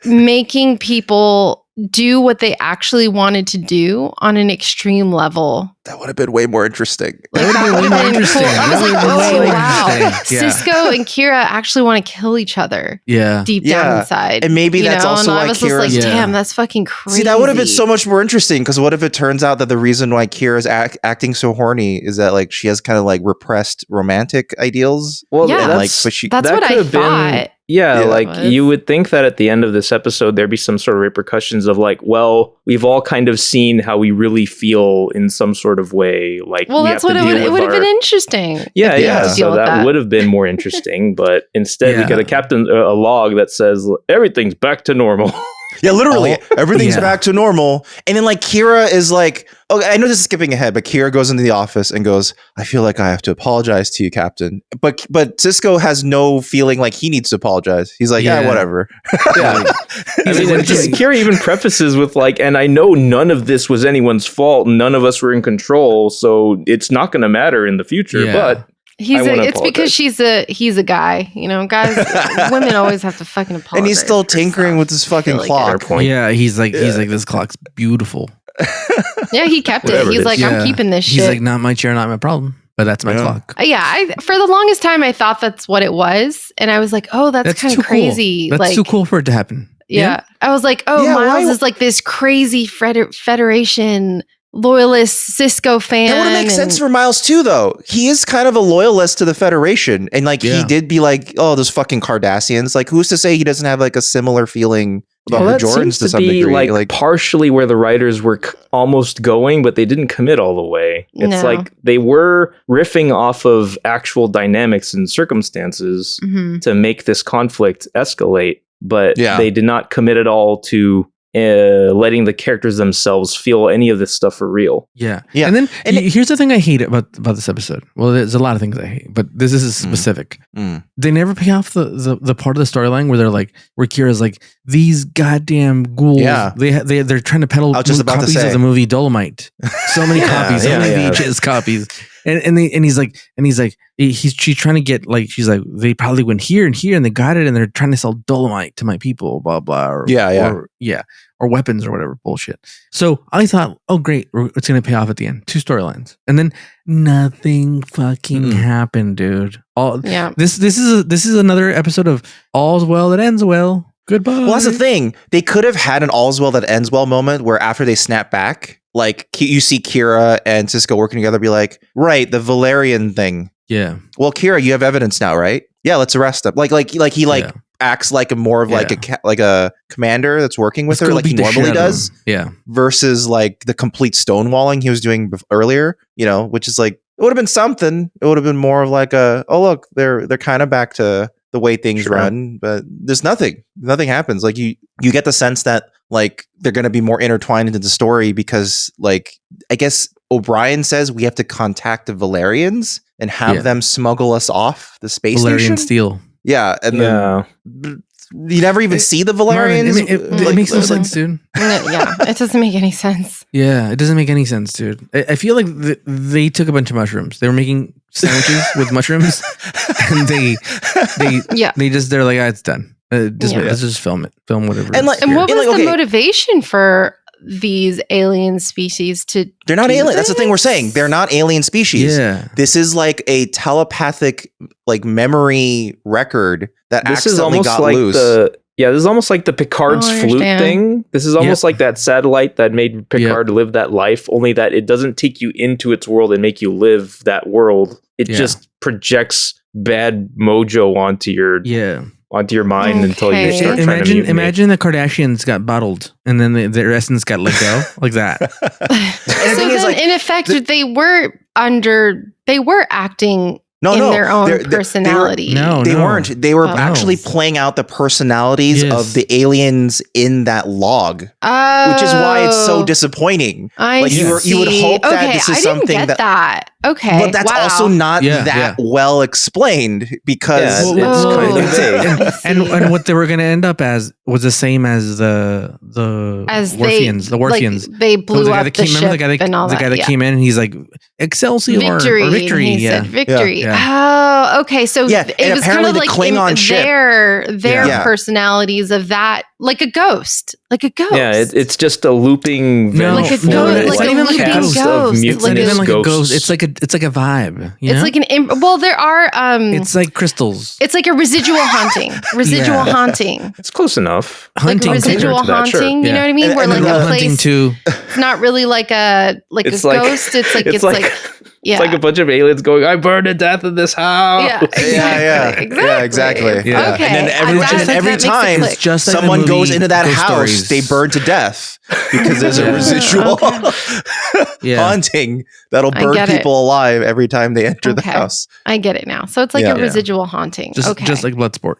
making people do what they actually wanted to do on an extreme level. That would have been way more interesting. That would have been way more interesting. I was like, oh wow, Cisco and Kira actually want to kill each other. Yeah, deep down inside, and maybe that's also why Kira's like, damn, that's fucking crazy. See, that would have been so much more interesting. Because what if it turns out that the reason why Kira's acting so horny is that like she has kind of like repressed romantic ideals? Well, yeah, that's what I thought. You would think that at the end of this episode, there'd be some sort of repercussions of like, well, we've all kind of seen how we really feel in some sort of way. Like, well, that's what it would have been interesting. Yeah. So that would have been more interesting. But instead, we get a log that says everything's back to normal. Yeah, literally, everything's back to normal. And then like Kira is like, oh, I know this is skipping ahead, but Kira goes into the office and goes, "I feel like I have to apologize to you, Captain." But Cisco has no feeling like he needs to apologize. He's like, yeah whatever. Yeah. Kira even prefaces with like, and I know none of this was anyone's fault. None of us were in control. So it's not going to matter in the future. Yeah. But it's because he's a guy, you know, guys, women always have to fucking apologize. And he's still tinkering with his fucking clock. Yeah, he's like, this clock's beautiful. Yeah, he kept it. He's like, I'm keeping this shit. He's like, not my chair, not my problem, but that's my clock. Yeah, for the longest time, I thought that's what it was. And I was like, oh, that's kind of crazy. Cool. That's too cool for it to happen. Yeah. I was like, oh, Miles is like this crazy Federation loyalist Cisco fan. That would make sense for Miles too, though. He is kind of a loyalist to the Federation, and like he did be like, "Oh, those fucking Cardassians." Like, who's to say he doesn't have like a similar feeling the that Bajorans seems to to some be degree. like partially where the writers were almost going, but they didn't commit all the way. It's like they were riffing off of actual dynamics and circumstances to make this conflict escalate, but they did not commit at all to letting the characters themselves feel any of this stuff for real. Yeah. And then here's the thing I hate about this episode. Well, there's a lot of things I hate, but this is specific. They never pay off the part of the storyline where they're like, where Kira's like, these goddamn ghouls. Yeah. They're trying to peddle copies of the movie Dolomite. So many copies, so many VHS copies. And she's trying to get, like, she's like, they probably went here and here and they got it and they're trying to sell Dolomite to my people, blah blah, or weapons or whatever bullshit. So I thought, oh great, it's gonna pay off at the end. 2 storylines, and then nothing fucking happened, dude. This is another episode of All's Well That Ends Well. Goodbye. Well, that's the thing. They could have had an All's Well That Ends Well moment where after they snap back, like you see Kira and Cisco working together, be like, right, the Valerian thing. Yeah. Well, Kira, you have evidence now, right? Yeah, let's arrest him. Like he acts like a more of like a commander that's working with her, like he normally does. Yeah. Versus like the complete stonewalling he was doing earlier, which is like, it would have been something. It would have been more of like oh look, they're kind of back to the way things run, but there's nothing happens. Like you get the sense that like they're going to be more intertwined into the story because, like, I guess O'Brien says we have to contact the Valerians and have them smuggle us off the space Valerian station. steel. Yeah. And then you never even see the Valerians. Marvin, it makes no sense, dude. It doesn't make any sense. Yeah, it doesn't make any sense, dude. I feel like they took a bunch of mushrooms. They were making sandwiches with mushrooms, and they're like, it's done. Let's just film it. Film whatever. And what was the motivation for these alien species to? They're not alien. That's the thing we're saying. They're not alien species. Yeah. This is like a telepathic, like, memory record that accidentally got loose. This is almost like the Picard's flute thing. This is almost like that satellite that made Picard live that life, only that it doesn't take you into its world and make you live that world. It just projects bad mojo onto your mind until you start trying to imagine the Kardashians got bottled and then their essence got let go like that. So then, like, in effect, they were acting in their own personality. They weren't. They were actually playing out the personalities of the aliens in that log, which is why it's so disappointing. You would hope that this is something that. Okay, but that's also not that well explained because it's kind of vague. And what they were going to end up as was the same as the Worfians. The Worfians. Like, they blew up the ship. The guy that came in and he's like, Excelsior Victory. or Victory. He said Victory. Yeah. Oh, okay. So it was kind of like Klingon their personalities of that, like a ghost. Yeah, it's just a looping. It's not even like a ghost. It's like a vibe. It's like there are. It's like crystals. It's like a residual haunting. Haunting. It's close enough. Hunting. Like residual haunting. You know what I mean? Where like a place. It's not really like a ghost. It's like. Yeah. It's like a bunch of aliens going, I burned to death in this house. Exactly. Yeah. Okay. And then every time someone goes into that house, they burn to death because there's a residual haunting that'll burn people alive every time they enter the house. I get it now. So it's like a residual haunting. Just like Bloodsport.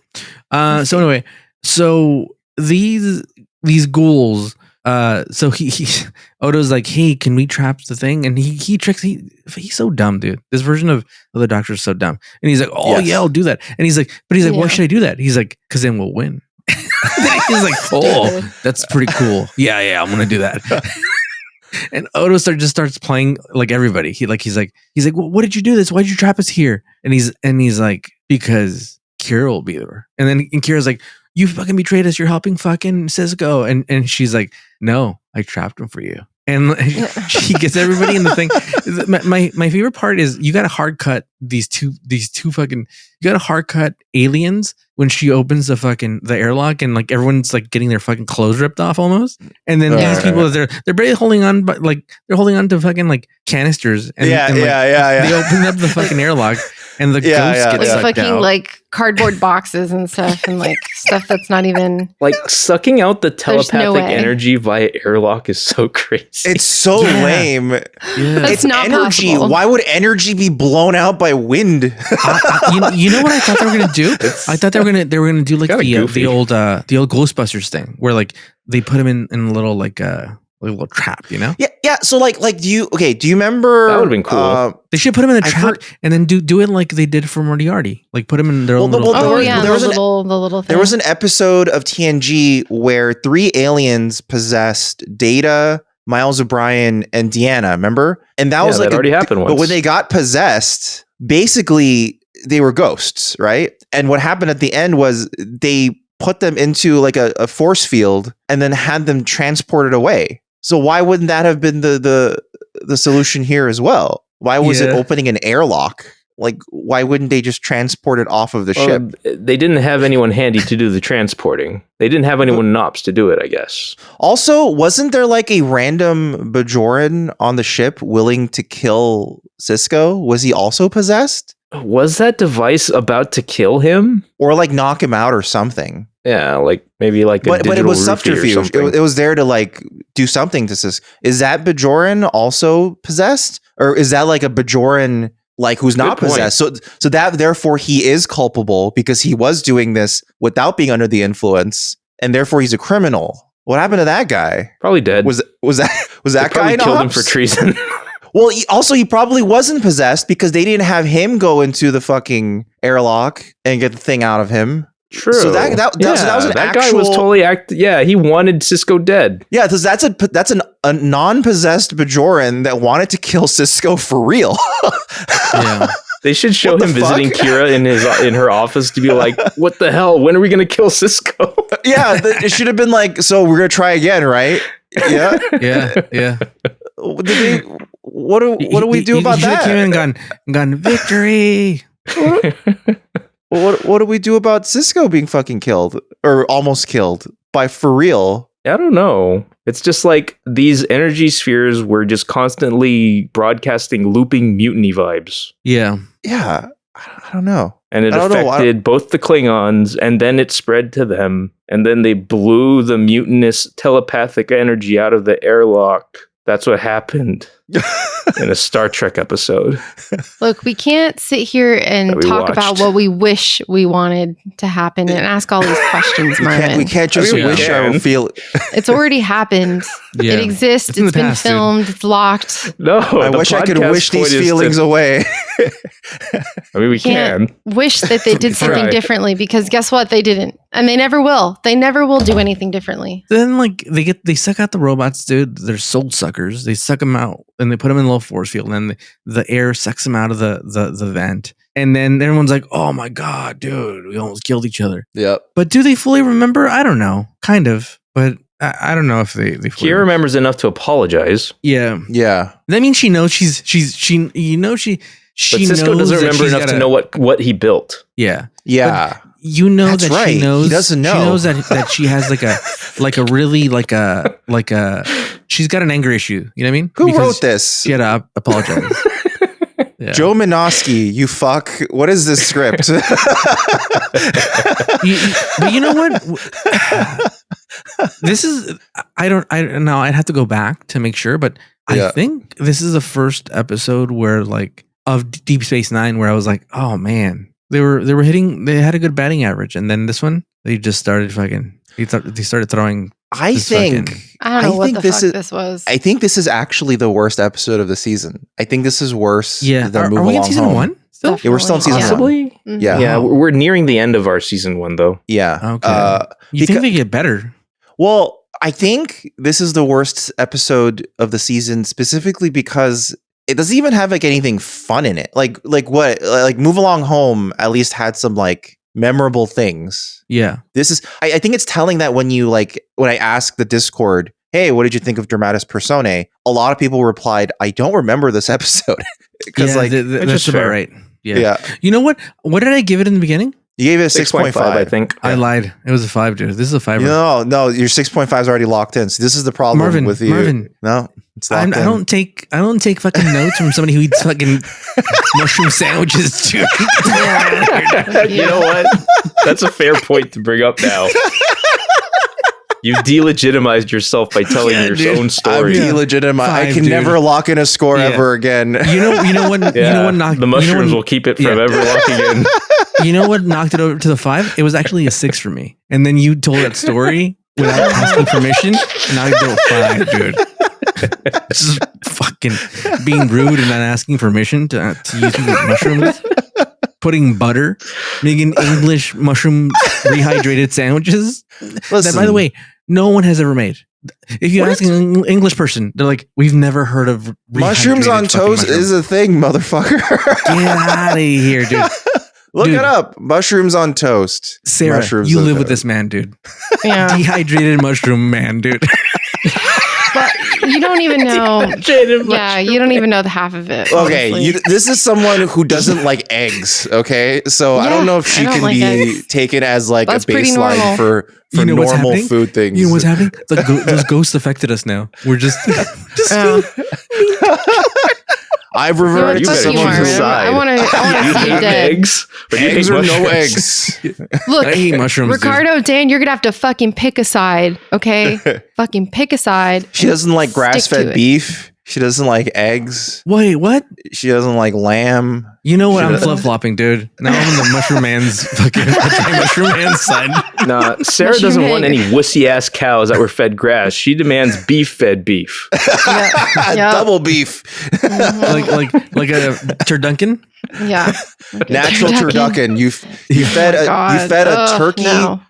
So anyway, these ghouls. So he Odo's like, hey, can we trap the thing? And he tricks. He's so dumb, dude. This version of the Doctor is so dumb. And he's like, I'll do that. And he's like, why should I do that? He's like, because then we'll win. He's like, oh, that's pretty cool. Yeah, I'm gonna do that. And Odo starts playing like everybody. He's like, well, what did you do this? Why did you trap us here? And he's like, because Kira will be there. And then Kira's like, you fucking betrayed us. You're helping fucking Cisco. And she's like, no, I trapped him for you. And she gets everybody in the thing. My favorite part is you got to hard cut these two fucking, you got to hard cut aliens when she opens the airlock and like everyone's like getting their fucking clothes ripped off almost. And then these people, they're barely holding on, but like they're holding on to fucking like canisters. And they open up the fucking airlock. and the ghost gets like sucked fucking out. like cardboard boxes and stuff, and like stuff that's not even like sucking out the telepathic no way. energy via airlock is so crazy. It's so lame. Yeah. That's It's not energy. possible. Why would energy be blown out by wind? You know what I thought they were gonna do? I thought they were gonna do like the old Ghostbusters thing, where like they put him in a little like a little trap, you know? Yeah. So like, do you remember? That would've been cool. They should put him in a trap and then do it like they did for Moriarty. Like put him in their own little. There was the little thing. There was an episode of TNG where 3 aliens possessed Data, Miles O'Brien, and Deanna. Remember? And that was like already happened once. But when they got possessed, basically they were ghosts, right? And what happened at the end was they put them into like a force field and then had them transported away. So why wouldn't that have been the solution here as well? Why was it opening an airlock? Like, why wouldn't they just transport it off of the ship? They didn't have anyone handy to do the transporting. They didn't have anyone in ops to do it, I guess. Also, wasn't there like a random Bajoran on the ship willing to kill Cisco? Was he also possessed? Was that device about to kill him? Or like knock him out or something? Yeah, like maybe like a digital but it was roofie or subterfuge. something. It was there to like do something to Cisco. Is that Bajoran also possessed? Or is that like a Bajoran like who's not possessed? So that therefore he is culpable because he was doing this without being under the influence, and therefore he's a criminal. What happened to that guy? Probably dead. Was that guy killed him for treason? Well, he probably wasn't possessed because they didn't have him go into the fucking airlock and get the thing out of him. True. So that was an that guy was totally Yeah, he wanted Cisco dead. Yeah, because that's a non-possessed Bajoran that wanted to kill Cisco for real. Yeah. They should show him visiting Kira in her office to be like, "What the hell? When are we gonna kill Cisco?" Yeah, it should have been like, "So we're gonna try again, right?" Yeah, yeah. What do we do about that? Came in and gone victory. What do we do about Cisco being fucking killed or almost killed by for real? I don't know. It's just like these energy spheres were just constantly broadcasting looping mutiny vibes. Yeah. Yeah. I don't know. And it affected both the Klingons, and then it spread to them, and then they blew the mutinous telepathic energy out of the airlock. That's what happened in a Star Trek episode. Look, we can't sit here and talk about what we wish we wanted to happen and ask all these questions, Marvin. We can't just wish our feel. It's already happened. Yeah. It exists. It's been filmed. It's locked. No, I wish I could wish these feelings away. I mean, we can. Wish that they did something differently, because guess what? They didn't. And they never will. They never will do anything differently. Then like they suck out the robots, dude. They're soul suckers. They suck them out and they put them in a little force field, and then the air sucks them out of the vent. And then everyone's like, "Oh my god, dude, we almost killed each other." Yep. But do they fully remember? I don't know. Kind of, but I don't know if they. Kira remembers enough to apologize. Yeah. That means she knows she But Cisco doesn't remember enough to know what he built. Yeah. But you know that's that right. she knows. He doesn't know. She knows that she has she's got an anger issue. You know what I mean? Who wrote this? She had to apologize. Yeah. Joe Minosky, you fuck. What is this script? But you know what? This is I know I'd have to go back to make sure, but I think this is the first episode where like of Deep Space Nine where I was like, oh man, they had a good batting average, and then this one they just started they started throwing. I don't know what the fuck this was. I think this is actually the worst episode of the season. I think this is worse. Yeah, than are we in season 1? Still? Yeah, we're still in season 1. Mm-hmm. Yeah, we're nearing the end of our season 1 though. Yeah. Okay. You think they get better? Well, I think this is the worst episode of the season specifically because it doesn't even have like anything fun in it. Like Move Along Home at least had some like memorable things. Yeah. This is I think it's telling that when I asked the Discord, hey, what did you think of Dramatis Personae? A lot of people replied, I don't remember this episode. Because that's about right. Yeah. You know what? What did I give it in the beginning? You gave it a 6.5, I think. I lied. It was a 5, dude. This is a 5. No, your 6.5 is already locked in. So this is the problem Marvin, with you. Marvin. No, it's locked in. I don't take fucking notes from somebody who eats fucking mushroom sandwiches, dude. You know what? That's a fair point to bring up now. You delegitimized yourself by telling your own story. I'm delegitimized. I can dude. never lock in a score ever again. You know what? You know what knocked the mushrooms will keep it from ever locking in. You know what knocked it over to the 5? It was actually a 6 for me. And then you told that story without asking permission, and now you do a 5, dude. Just fucking being rude and not asking permission to use these mushrooms. Putting butter, making English mushroom rehydrated sandwiches. That, by the way, no one has ever made. If you ask an English person, they're like, we've never heard of mushrooms on toast is a thing, motherfucker. Get out of here, dude. Look it up. Mushrooms on toast. Sarah, mushrooms you live with this man, dude. Yeah. Dehydrated mushroom man, dude. But you don't even know. Yeah, you don't even know the half of it. Okay, this is someone who doesn't like eggs. Okay, so I don't know if she can be eggs. Taken as like that's a baseline for normal food things. You know what's happening? Like those ghosts affected us now. We're just I've reverted to someone's side. I want to see you dead. Eggs? Eggs or no eggs? Look, I hate mushrooms, Ricardo, dude. Dan, you're going to have to fucking pick a side, okay? Fucking pick a side. She doesn't like grass-fed beef. She doesn't like eggs. Wait, what? She doesn't like lamb. You know what? I'm flip-flopping, dude. Now I'm on the mushroom man's fucking mushroom man's side. Nah, Sarah doesn't want any wussy-ass cows that were fed grass. She demands beef-fed beef. Yeah. Double beef. Mm-hmm. like a turducken? Yeah. Okay. Natural turducken. You fed a turkey,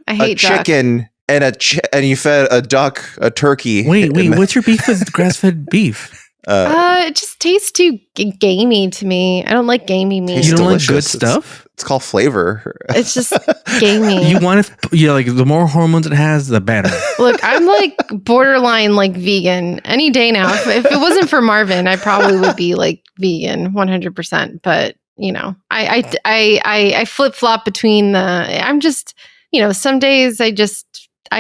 a chicken, and you fed a duck, a turkey. Wait, what's your beef with grass-fed beef? It just tastes too gamey to me. I don't like gamey meat. You don't like good stuff? It's called flavor. It's just gamey. You want to, like the more hormones it has, the better. Look, I'm like borderline like vegan any day now. If it wasn't for Marvin, I probably would be like vegan 100%. But you know, I flip flop between the. I'm just, you know, some days I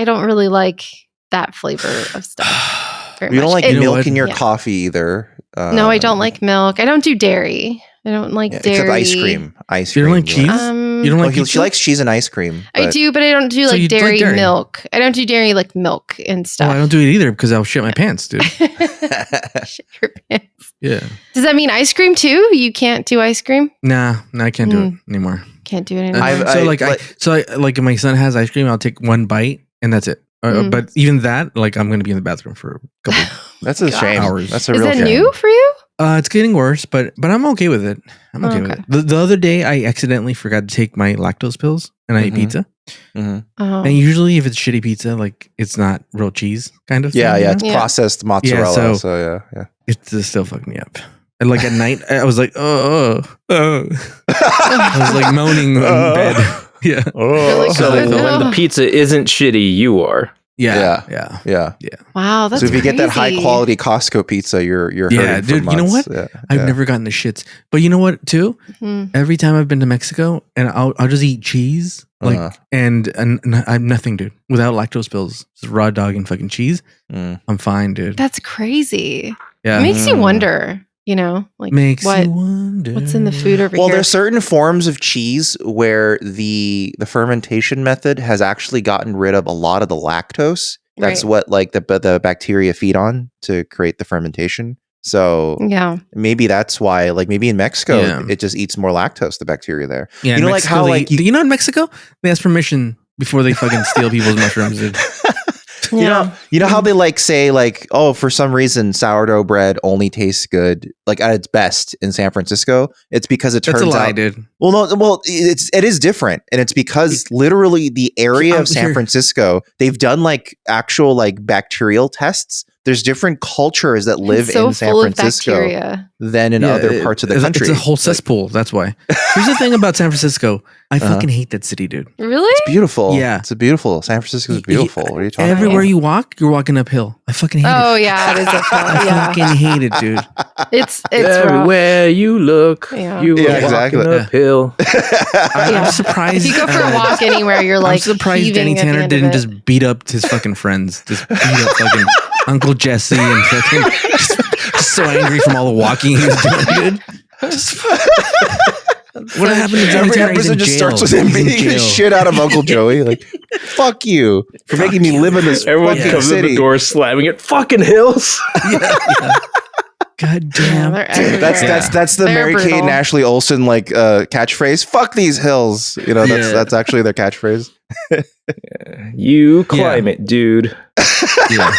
don't really like that flavor of stuff. You don't like milk in your coffee either. No, I don't like milk. I don't do dairy. I don't like dairy. Except ice cream. You don't like cheese? You don't like she likes cheese and ice cream. I do, but I don't do like dairy milk. I don't do dairy like milk and stuff. Well, I don't do it either because I'll shit my pants, dude. Shit your pants. Yeah. Does that mean ice cream too? You can't do ice cream? Nah, I can't do it anymore. Can't do it anymore. So if my son has ice cream, I'll take one bite and that's it. But even that, like, I'm going to be in the bathroom for a couple. That's a shame. Hours. That's a real shame. Is that new for you? It's getting worse, but I'm okay with it. I'm okay with it. The other day, I accidentally forgot to take my lactose pills, and I ate pizza. Mm-hmm. Oh. And usually, if it's shitty pizza, like it's not real cheese, kind of. Yeah, thing, it's processed mozzarella. Yeah, so yeah. It's still fucked me up. And like at night, I was like, I was like moaning in bed. Yeah. So when the pizza isn't shitty, you are. Yeah. Wow, that's so if you crazy. get that high quality Costco pizza, you're hurting dude. for You know months. what? I've never gotten the shits, but you know what? Too. Every time I've been to Mexico, and I'll just eat cheese, like and I'm nothing, dude. Without lactose pills, just raw dog and fucking cheese. I'm fine, dude. That's crazy. Yeah, it makes you wonder. You know, like makes you wonder what's in the food over here. Well, there's certain forms of cheese where the fermentation method has actually gotten rid of a lot of the lactose. That's what like the bacteria feed on to create the fermentation. So maybe that's why, like maybe in Mexico, it just eats more lactose, the bacteria there. Yeah, you know, Mexico, like how like you know in Mexico they ask permission before they fucking steal people's mushrooms, dude. You know how they like say like, oh, for some reason sourdough bread only tastes good like at its best in San Francisco. It's because it turns out, dude. It is different, and it's because literally the area of San Francisco, they've done like actual like bacterial tests there's different cultures that live It's so in San full of Francisco bacteria. than in other parts of the country. It's a whole cesspool. That's why. Here's the thing about San Francisco. I fucking hate that city, dude. Really? It's beautiful. Yeah. It's San Francisco is beautiful. What are you talking about? Everywhere you walk, you're walking uphill. I fucking hate it. Oh yeah, it is uphill. I Yeah. fucking hate it, dude. It's Everywhere you look, Yeah. you Yeah, are exactly. walking uphill. I'm surprised. If you go for a walk anywhere, you're like I'm surprised Danny heaving at the Tanner end of didn't it. just beat up his fucking friends. Just beat up fucking Uncle Jesse and fucking just so angry from all the walking he was doing, dude. What happened to Danny Every Tanner? He's in episode just jail. starts with him He's in beating the jail. shit out of Uncle Joey. Like, fuck you for making me live in this Everyone fucking comes in city. the door slamming it. Fucking hills. God Yeah, damn. they're everywhere. That's the They're Mary Kate brutal. and Ashley Olsen like catchphrase. Fuck these hills. You know, that's actually their catchphrase. You climate, dude. Yeah.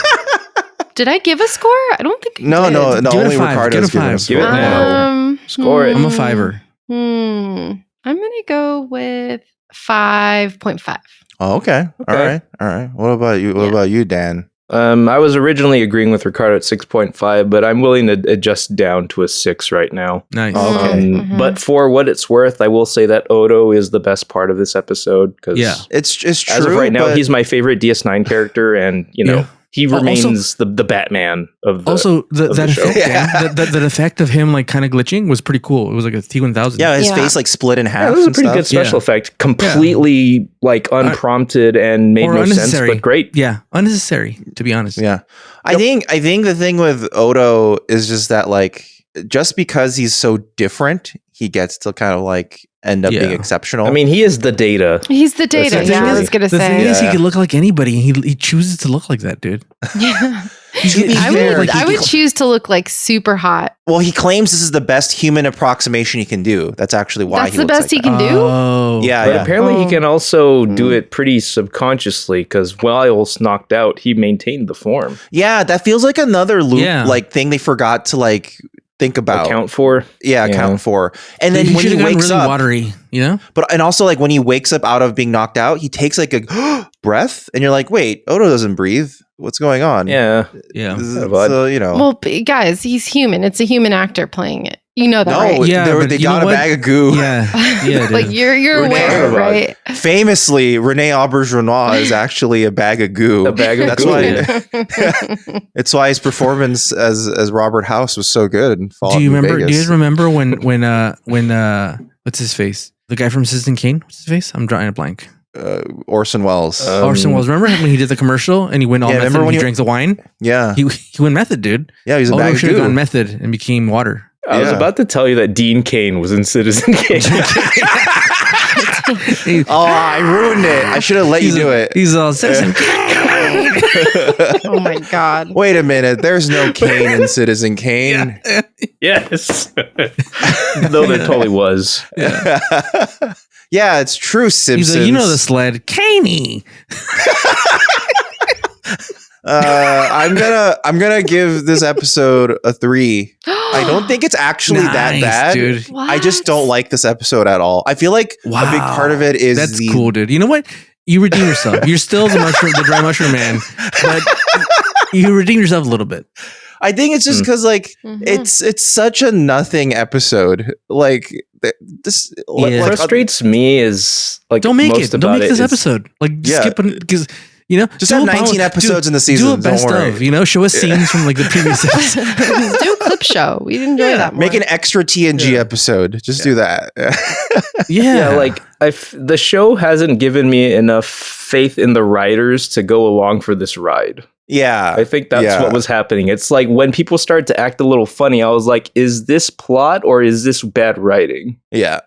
Did I give a score? I don't think I No, did. no, Give it only a 5. Ricardo's Give it a giving 5. us Give it score. now. Score it. I'm a 5er. I'm gonna go with 5.5. Oh, okay. All Okay. right. What about you? What Yeah. about you, Dan? I was originally agreeing with Ricardo at 6.5, but I'm willing to adjust down to a 6 right now. Nice. Oh, okay. Mhm. But for what it's worth, I will say that Odo is the best part of this episode because Yeah. It's true. as of right now, but- he's my favorite DS9 character, and Yeah. he Also- remains the Batman of the. Also, of that the show. effect, Yeah. that effect of him like kind of glitching was pretty cool. It was like a T1000. yeah, his Yeah. face like split in Yeah, half. it was a and pretty stuff. good special Yeah. effect. Completely like unprompted and made Or no sense, unnecessary. but great. Yeah, unnecessary to be honest. Yeah. I think the thing with Odo is just that like just because he's so different, he gets to kind of like end up Yeah. being exceptional. I mean, he is the data. He's the data. That's Yeah, I essentially- was gonna The thing say. is, he Yeah. could look like anybody, and he chooses to look like that, dude. Yeah. to be I fair, would, he- I would choose to look like super hot. well, he claims this is the best human approximation he can do. That's actually why That's he the looks best like he that. can do. Oh, Yeah, But yeah. apparently, he Oh. can also do Mm. it pretty subconsciously because while knocked out, he maintained the form. Yeah, that feels like another loop, Yeah. like thing they forgot to like think about. Account for. Account for. And then he when he should've gotten wakes really up, watery, you know. and also like when he wakes up out of being knocked out, he takes like a breath, and you're like, wait, Odo doesn't breathe. What's going on? Yeah. Yeah. So you know. Well, guys, he's human. It's a human actor playing it. You know that, no, right? Yeah, they but they you got know a what? bag of goo. Yeah, yeah. Like dude. you're We're aware, talking about right? Famously, Rene Auberjonois is actually a bag of goo. A bag of That's goo. why. It's why his performance as Robert House was so good in Fallout Do you New remember? Do you Vegas. guys remember when what's his face? The guy from Citizen Kane. What's his face? I'm drawing a blank. Orson Welles? Orson Welles. Remember when he did the commercial and he went all Yeah, method remember and when he he- drank the wine? Yeah, He went method, dude. yeah, he's a Odo bag of should have gone goo. method and became water. I was Yeah. about to tell you that Dean Cain was in Citizen Kane. Oh, I ruined it. I should have let you do it. He's all Citizen Kane. Oh my god. Wait a minute. There's no Kane in Citizen Kane. Yes. Though there totally was. Yeah, it's true, Simpsons. He's like, you know the sled, Caney. I'm gonna give this episode a 3. I don't think it's actually that Nice, bad. dude. I just don't like this episode at all. I feel like a big part of it is That's the cool, dude. You know what? You redeem yourself. You're still the dry mushroom man, but you redeem yourself a little bit. I think it's just because like Mhm. it's such a nothing episode. Like this What Yeah. frustrates me is like Don't make most it. Don't about make this is- episode. Like Yeah. skip because you know Just do have a 19 power- episodes do- in the season. Do a best Don't worry. of. You know, show us scenes from like the previous episode. Do a clip show. We'd enjoy that more. Make an extra TNG Yeah. episode. Just do that. Yeah, like the show hasn't given me enough faith in the writers to go along for this ride. Yeah. I think that's Yeah. what was happening. It's like when people started to act a little funny, I was like, is this plot or is this bad writing? Yeah.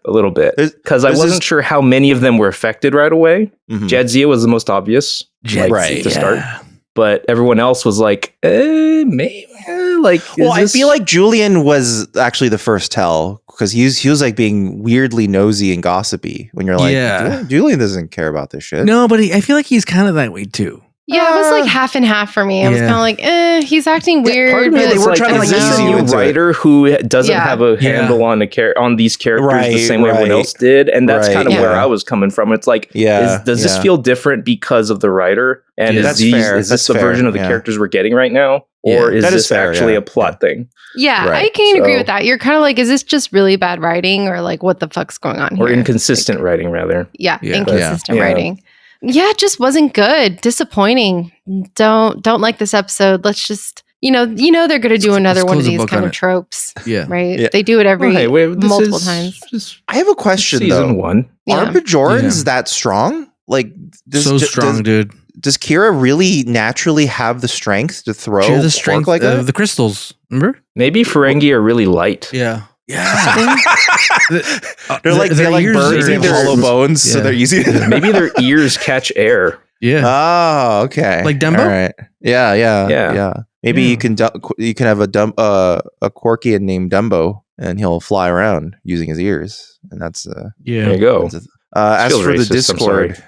A little bit. There's- Because I there's wasn't this- sure how many of them were affected right away. Mhm. Jadzia was the most obvious. like, Right, to start. But everyone else was like, maybe. Like, Well, is I this- feel like Julian was actually the first tell because he was like being weirdly nosy and gossipy when you're like, Yeah. Julian doesn't care about this shit. no, but I feel like he's kind of that way too. Yeah, it was like half and half for me. I was kind of like, he's acting weird. Part of me they was were like, trying to is this ease a you new into it. writer who doesn't have a handle on these characters the same way everyone else did? And that's kind of where I was coming from. It's like, does this feel different because of the writer? And is this the version of the characters we're getting right now? Or is this actually a plot thing? Yeah, I can agree with that. You're kind of like, is this just really bad writing, or like, what the fuck's going on here? Or inconsistent writing, rather. Yeah, inconsistent writing. Yeah, it just wasn't good. Disappointing. Don't like this episode. Let's just, they're going to do another one of these kind of tropes. Yeah. Right? Yeah. They do it every multiple times. I have a question, season 1. Are Bajorans that strong? Like, dude. Does Kira really naturally have the strength to throw she has the strength like that? Of the crystals, remember? Maybe Ferengi are really light. Yeah. They're like birds and hollow bones, so they're easy. Maybe their ears catch air. Yeah. Oh, okay. Like Dumbo. All right. Yeah. Maybe you can have a Quarkian named Dumbo, and he'll fly around using his ears, and that's there you go. As for the Discord,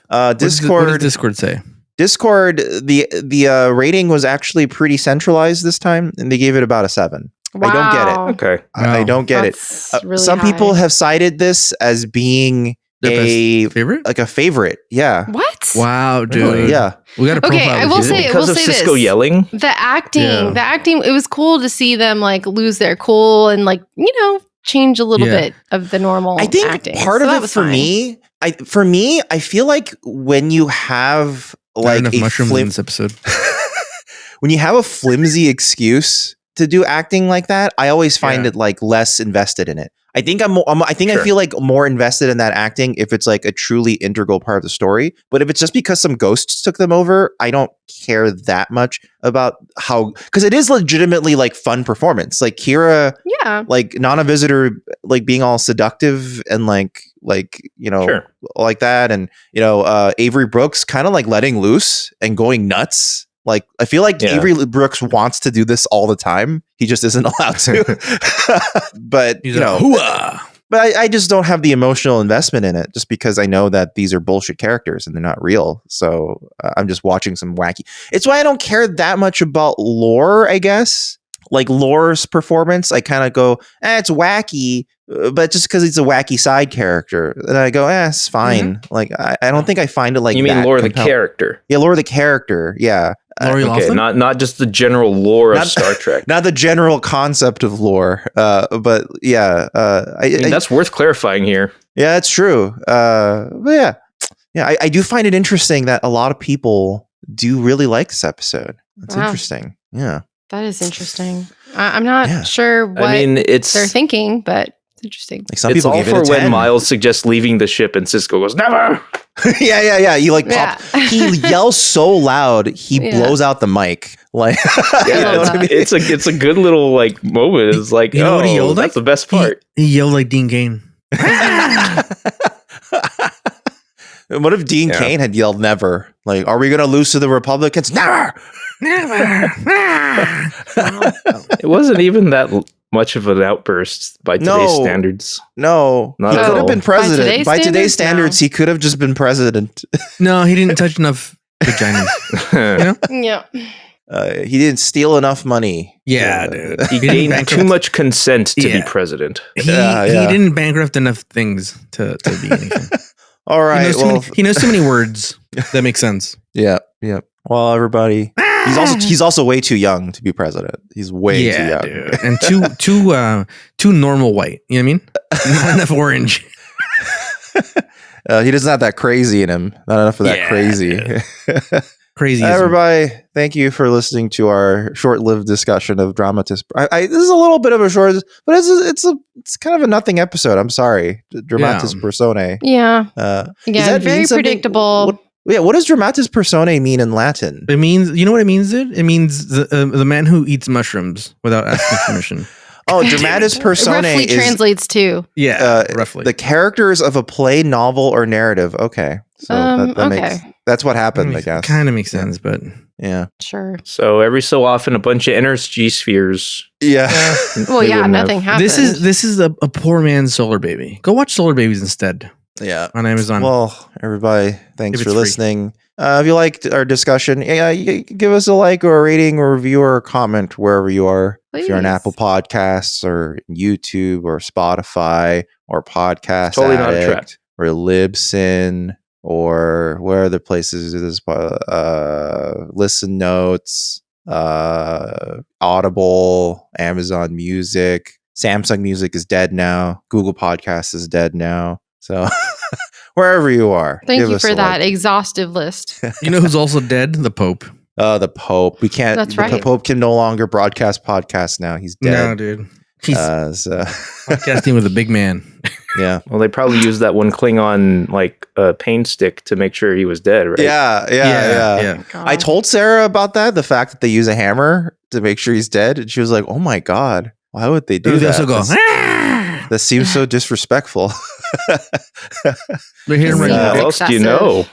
what does Discord say? Discord, the rating was actually pretty centralized this time, and they gave it about a 7. Wow. I don't get it. Okay. I don't get it. Really some people have cited this as being favorite? Like a favorite. Yeah. What? Wow, dude. Really? Yeah. We got a profile. Okay, I will say because of Cisco yelling. The acting, it was cool to see them like lose their cool and like, change a little bit of the normal I think acting. part of it for me, I feel like when you have like enough mushrooms in this episode. When you have a flimsy excuse to do acting like that, I always find it like less invested in it. I think I feel like more invested in that acting if it's like a truly integral part of the story. But if it's just because some ghosts took them over, I don't care that much about how, because it is legitimately like fun performance. Like Kira, like non-visitor, like being all seductive and like like that, and Avery Brooks kind of like letting loose and going nuts. Like, I feel like Avery Brooks wants to do this all the time. He just isn't allowed to. But, but I just don't have the emotional investment in it just because I know that these are bullshit characters and they're not real. So I'm just watching some wacky. It's why I don't care that much about lore, I guess. Like Lore's performance, I kind of go, it's wacky, but just because it's a wacky side character, and I go, it's fine. Mm-hmm. Like I don't think I find it like you mean Lore the character? Yeah, Lore the character. Yeah, okay, not just the general lore of Star Trek, not the general concept of lore. But I mean, that's worth clarifying here. Yeah, it's true. But I do find it interesting that a lot of people do really like this episode. That's interesting. Yeah. That is interesting. I'm not sure what they're thinking, but it's interesting. Like some people give it a 10. When Miles suggests leaving the ship and Cisco goes, never! Yeah. You like pop. He yells so loud, he blows out the mic. Like, it's a good little like moment. It's like, you know what he yelled that's the best part. He yelled like Dean Cain. What if Dean Cain had yelled never? Like, are we going to lose to the Republicans? Never! Never! It wasn't even that much of an outburst by today's standards. No. He could have been president. By today's standards, he could have just been president. No, he didn't touch enough vaginas. Yeah. He didn't steal enough money. Yeah, dude. He gained too much consent to be president. He didn't bankrupt enough things to be anything. All right. He knows too many words. That makes sense. Yeah. Well, everybody, he's also way too young to be president. He's way too young, dude. And too normal white. You know what I mean? Not enough orange. He doesn't have that crazy in him. Not enough of that crazy. Crazy. Everybody, thank you for listening to our short-lived discussion of Dramatis. This is a little bit of a short, but it's kind of a nothing episode. I'm sorry, Dramatis Personae. Yeah. Very predictable. What does Dramatis Personae mean in Latin? It means, you know what it means? It means the man who eats mushrooms without asking permission. Oh, Dramatis Personae roughly translates to roughly the characters of a play, novel, or narrative. Okay, so that's what happened. I guess kind of makes sense, but sure. So every so often, a bunch of energy spheres. Yeah. Well, nothing happened. This is a poor man's Solar Baby. Go watch Solar Babies instead. Yeah. on Amazon. Well, everybody, thanks If for it's free. listening. If you liked our discussion, give us a like or a rating or review or a comment wherever you are. If you're on Please. Apple Podcasts or YouTube or Spotify or Podcast Totally not a trap. Addict or Libsyn or where other places it is, Listen Notes, Audible, Amazon Music, Samsung Music is dead now. Google Podcasts is dead now. So wherever you are, Thank give you us for a that like. exhaustive list. You know who's also dead? The Pope. The Pope. We can't. That's The right. Pope can no longer broadcast podcasts now. He's No, dead. dude. He's So, podcasting with a big man. yeah. Well, they probably used that one Klingon like pain stick to make sure he was dead, right? Yeah. I told Sarah about that. The fact that they use a hammer to make sure he's dead, and she was like, "Oh my god, why would they do They that?" also go, That seems so disrespectful. they're here right How now. else do you know?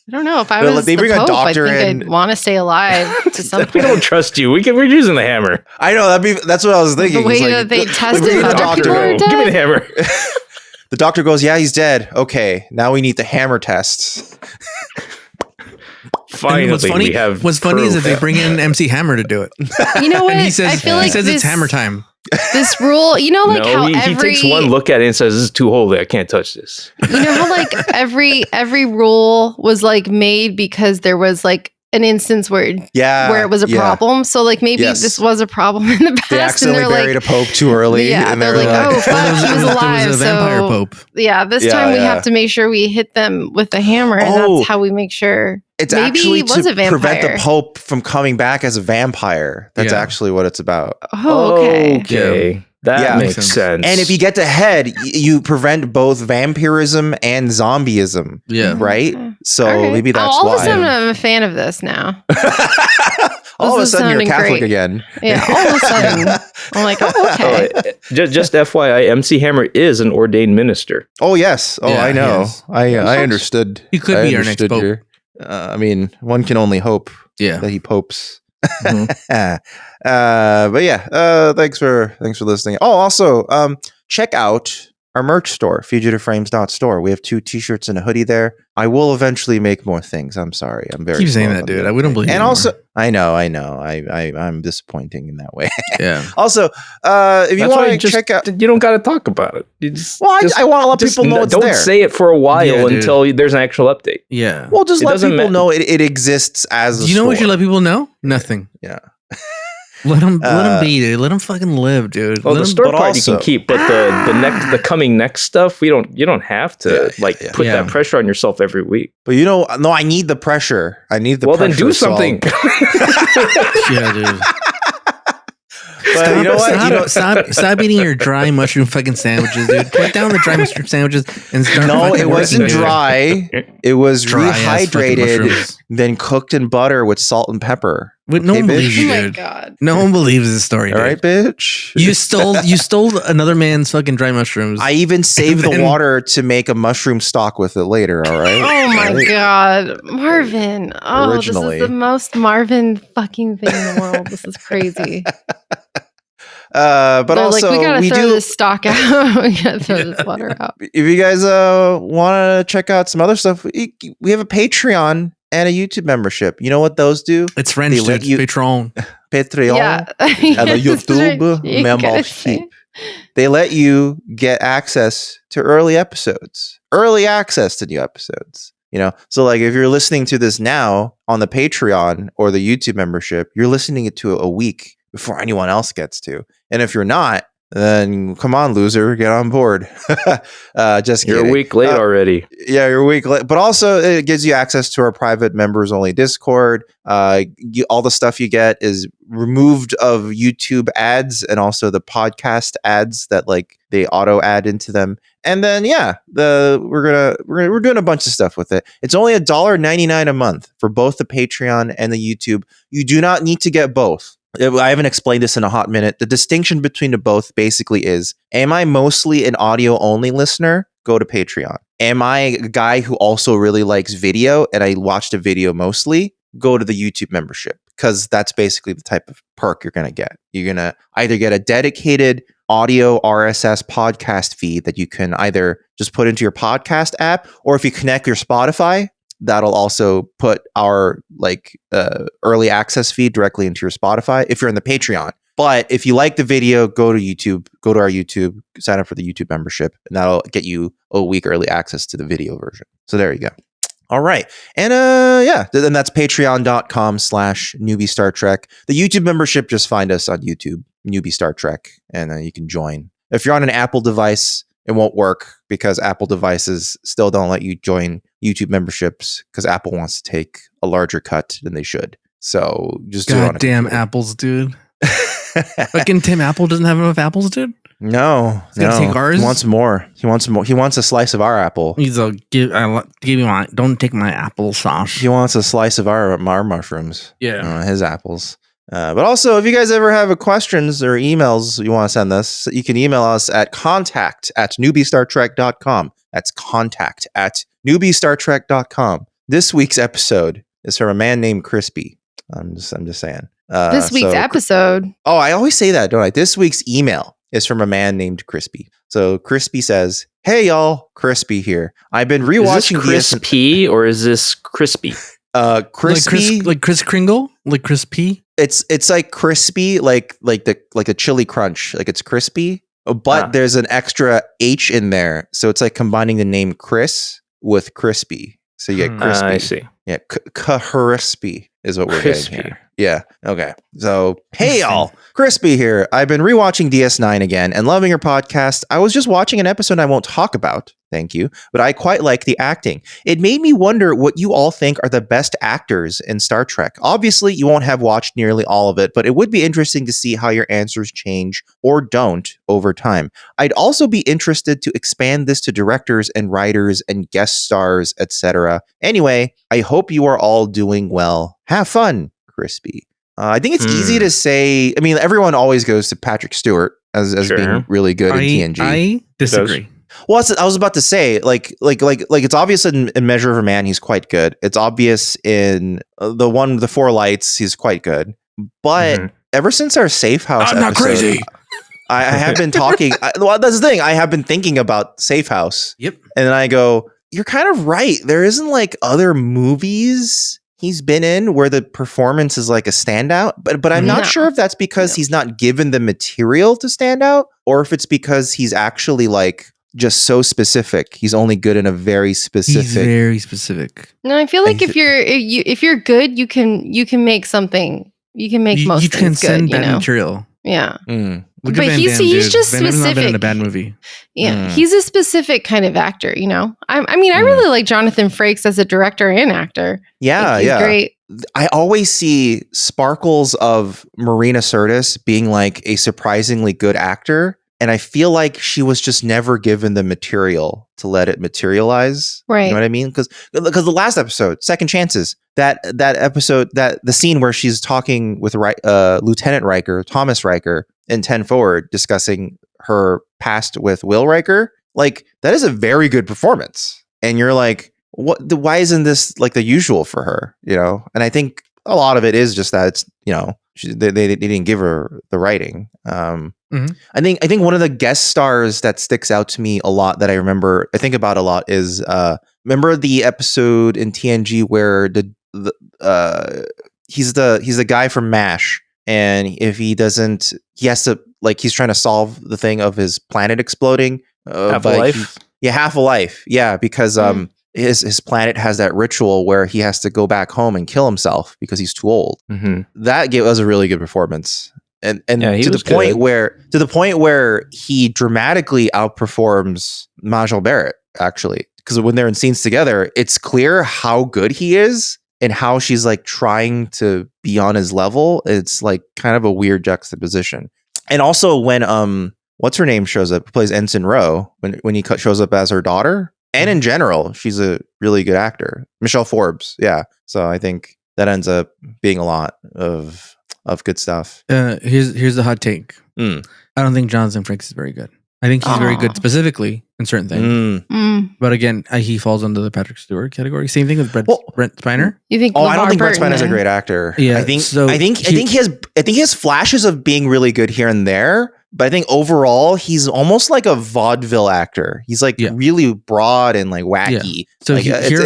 I don't know if I Well, was they the bring a Pope, doctor I think in. I'd want to stay alive to some We point. don't trust you. We're using the hammer. I know that's what I was thinking. The way It's like, that they the- tested bring the other doctor. people are Give me the dead. hammer. The doctor goes, "Yeah, he's dead. Okay, now we need the hammer tests." Finally, what's funny, we have what's funny is that proof. they bring in MC Hammer to do it. You know what? And he says, I feel like it's this, hammer time. this rule, you know, like no, how he every takes one look at it and says, "This is too holy. I can't touch this." you know how like every rule was like made because there was like an instance where it was a problem. So like maybe Yes. this was a problem in the past. They accidentally and they're buried like, a pope too early. Yeah, and they're they're like, "Oh, fuck, he was alive." There was a vampire So pope. yeah, this Yeah, time we yeah. have to make sure we hit them with the hammer, and Oh. that's how we make sure. It's Maybe actually he was to a vampire. prevent the pope from coming back as a vampire. That's Yeah. actually what it's about. Oh, okay. Okay. That Yeah. makes Makes sense. And if you get to head, you prevent both vampirism and zombieism, Yeah. right? Okay. So All right. maybe that's all of a why. sudden I'm a fan of this now. All of a This is sudden, you're sounding Catholic great. again. Yeah, all of a sudden I'm like, oh, okay. just FYI, MC Hammer is an ordained minister. Oh yes. Oh, Yeah, I know. yes. I understood. He could I be our next understood pope. your- I mean, one can only hope Yeah. that he popes. Mhm. But yeah, thanks for listening. Oh, also, check out our merch store, fugitiveframes.store. We have 2 t-shirts and a hoodie there. I will eventually make more things. I'm sorry. I'm very Keep saying slow that, on dude. the We don't believe And you also, I know. I'm disappointing in that way. Yeah. Also, if you That's why want to just- check out, You don't got to talk about it. You just, well, just- I want to let just people know it's don't there. say it for a while Yeah, dude. until there's an actual update. Yeah. Well, just It let doesn't people ma- know it exists as a Do you know what you store. let people know? Nothing. Yeah. Let them be, dude. Let them fucking live, dude. Well, Let the 'em- store but part you can also- keep, but the coming next stuff, you don't have to Yeah. put Yeah. that pressure on yourself every week. But no, I need the pressure. I need the Well, pressure. then do so I'll- something. yeah, dude. But you know what? Stop eating your dry mushroom fucking sandwiches, dude. Put down the dry mushroom sandwiches and start. No, fucking it wasn't working, dude. dry. It was Dry-ass fucking rehydrated, mushrooms. then cooked in butter with salt and pepper. Wait, no Okay, one believes bitch? Oh you, my dude. god. No one believes this story, All dude. right, bitch. You stole another man's fucking dry mushrooms. I even saved the Then- water to make a mushroom stock with it later. All right. Oh my All right? god, Marvin! Oh, Originally. this is the most Marvin fucking thing in the world. This is crazy. But They're also, like, we gotta throw do. this stock out. We gotta throw this water out. If you guys want to check out some other stuff, we have a Patreon and a YouTube membership. You know what those do? it's French, They let dude. you- Patron. Patreon. Yeah, And the That's YouTube right. You gotta membership. say. They let you get access to early episodes, early access to new episodes. You know, so like if you're listening to this now on the Patreon or the YouTube membership, you're listening it to a week before anyone else gets to. And if you're not, then come on, loser, get on board. Just You're kidding. a week late already. Yeah, you're a week late. But also, it gives you access to our private members only Discord. All the stuff you get is removed of YouTube ads and also the podcast ads that like they auto add into them. And then we're doing a bunch of stuff with it. It's only $1.99 a month for both the Patreon and the YouTube. You do not need to get both. I haven't explained this in a hot minute. The distinction between the both basically is, am I mostly an audio only listener? Go to Patreon. Am I a guy who also really likes video and I watch the video mostly? go to the YouTube membership, because that's basically the type of perk you're going to get. You're going to either get a dedicated audio RSS podcast feed that you can either just put into your podcast app, or if you connect your Spotify, that'll also put our early access feed directly into your Spotify if you're in the Patreon. But if you like the video, go to YouTube, go to our YouTube, sign up for the YouTube membership, and that'll get you a week early access to the video version. So there you go. All right. And then that's patreon.com/newbie Star Trek. The YouTube membership, just find us on YouTube, Newbie Star Trek, and you can join. If you're on an Apple device, it won't work because Apple devices still don't let you join YouTube memberships because Apple wants to take a larger cut than they should. So just do it on a goddamn apples, dude. Fucking Tim Apple doesn't have enough apples, dude. No. Take ours? He wants more. He wants a slice of our apple. He's like, give me my. Don't take my applesauce. He wants a slice of our mushrooms. Yeah, his apples. But also, if you guys ever have questions or emails you want to send us, you can email us at contact@newbiestartrek.com. That's contact@newbiestartrek.com. This week's episode is from a man named Crispy. I'm just saying. This week's episode. Oh, I always say that, don't I? This week's email is from a man named Crispy. So Crispy says, "Hey y'all, Crispy here. I've been rewatching Is this Crispy or is this Crispy? Crispy, like Chris Kringle, like Crispy. It's like crispy, like a chili crunch. Like it's crispy, but there's an extra H in there, so it's like combining the name Chris with crispy. So you get crispy. I see. Yeah, crispy is what we're getting here. Yeah. Okay. So, hey y'all, Crispy here. I've been rewatching DS9 again and loving your podcast. I was just watching an episode I won't talk about. Thank you. But I quite like the acting. It made me wonder what you all think are the best actors in Star Trek. Obviously, you won't have watched nearly all of it, but it would be interesting to see how your answers change or don't over time. I'd also be interested to expand this to directors and writers and guest stars, etc. Anyway, I hope you are all doing well. Have fun, Crispy. I think it's easy to say. I mean, everyone always goes to Patrick Stewart as being really good in TNG. I disagree. Well, I was about to say, like it's obvious in Measure of a Man, he's quite good. It's obvious in the Four Lights, he's quite good. But ever since our Safe House, I'm not crazy. I have been talking. Well, that's the thing. I have been thinking about Safe House. Yep. And then I go, you're kind of right. There isn't like other movies he's been in where the performance is like a standout, but I'm not sure if that's because he's not given the material to stand out, or if it's because he's actually like just so specific. He's only good in a very specific. He's very specific. No, I feel like if you're good, you can make something. You can make most. You things transcend good, bad material. Yeah. Look but at Van he's Damme, just Van Damme's not specific. been in a bad movie. Yeah, he's a specific kind of actor. You know, I mean, I really like Jonathan Frakes as a director and actor. Yeah, he's great. I always see sparkles of Marina Sirtis being like a surprisingly good actor. And I feel like she was just never given the material to let it materialize. Right. You know what I mean? Because the last episode, Second Chances, that episode, that the scene where she's talking with Lieutenant Riker, Thomas Riker, in 10 Forward, discussing her past with Will Riker, like that is a very good performance. And you're like, why isn't this like the usual for her? You know? And I think a lot of it is just that it's, you know, they didn't give her the writing. I think one of the guest stars that sticks out to me a lot that I think about a lot is remember the episode in TNG where he's the guy from MASH, and if he doesn't, he has to, like, he's trying to solve the thing of his planet exploding. Half a Life. Half a Life. Yeah, because his planet has that ritual where he has to go back home and kill himself because he's too old. That gave us a really good performance. And to the point where he dramatically outperforms Majel Barrett, actually, because when they're in scenes together, it's clear how good he is and how she's like trying to be on his level. It's like kind of a weird juxtaposition. And also when what's her name shows up, who plays Ensign Ro, when he shows up as her daughter, and in general, she's a really good actor, Michelle Forbes. Yeah, so I think that ends up being a lot of good stuff. Here's the hot take. I don't think Jonathan Frakes is very good. I think he's very good specifically in certain things. But again, he falls under the Patrick Stewart category. Same thing with Brent Spiner. You think? I don't think Brent Spiner's a great actor. Yeah, I think he has flashes of being really good here and there. But I think overall, he's almost like a vaudeville actor. He's like really broad and like wacky. Yeah. So like,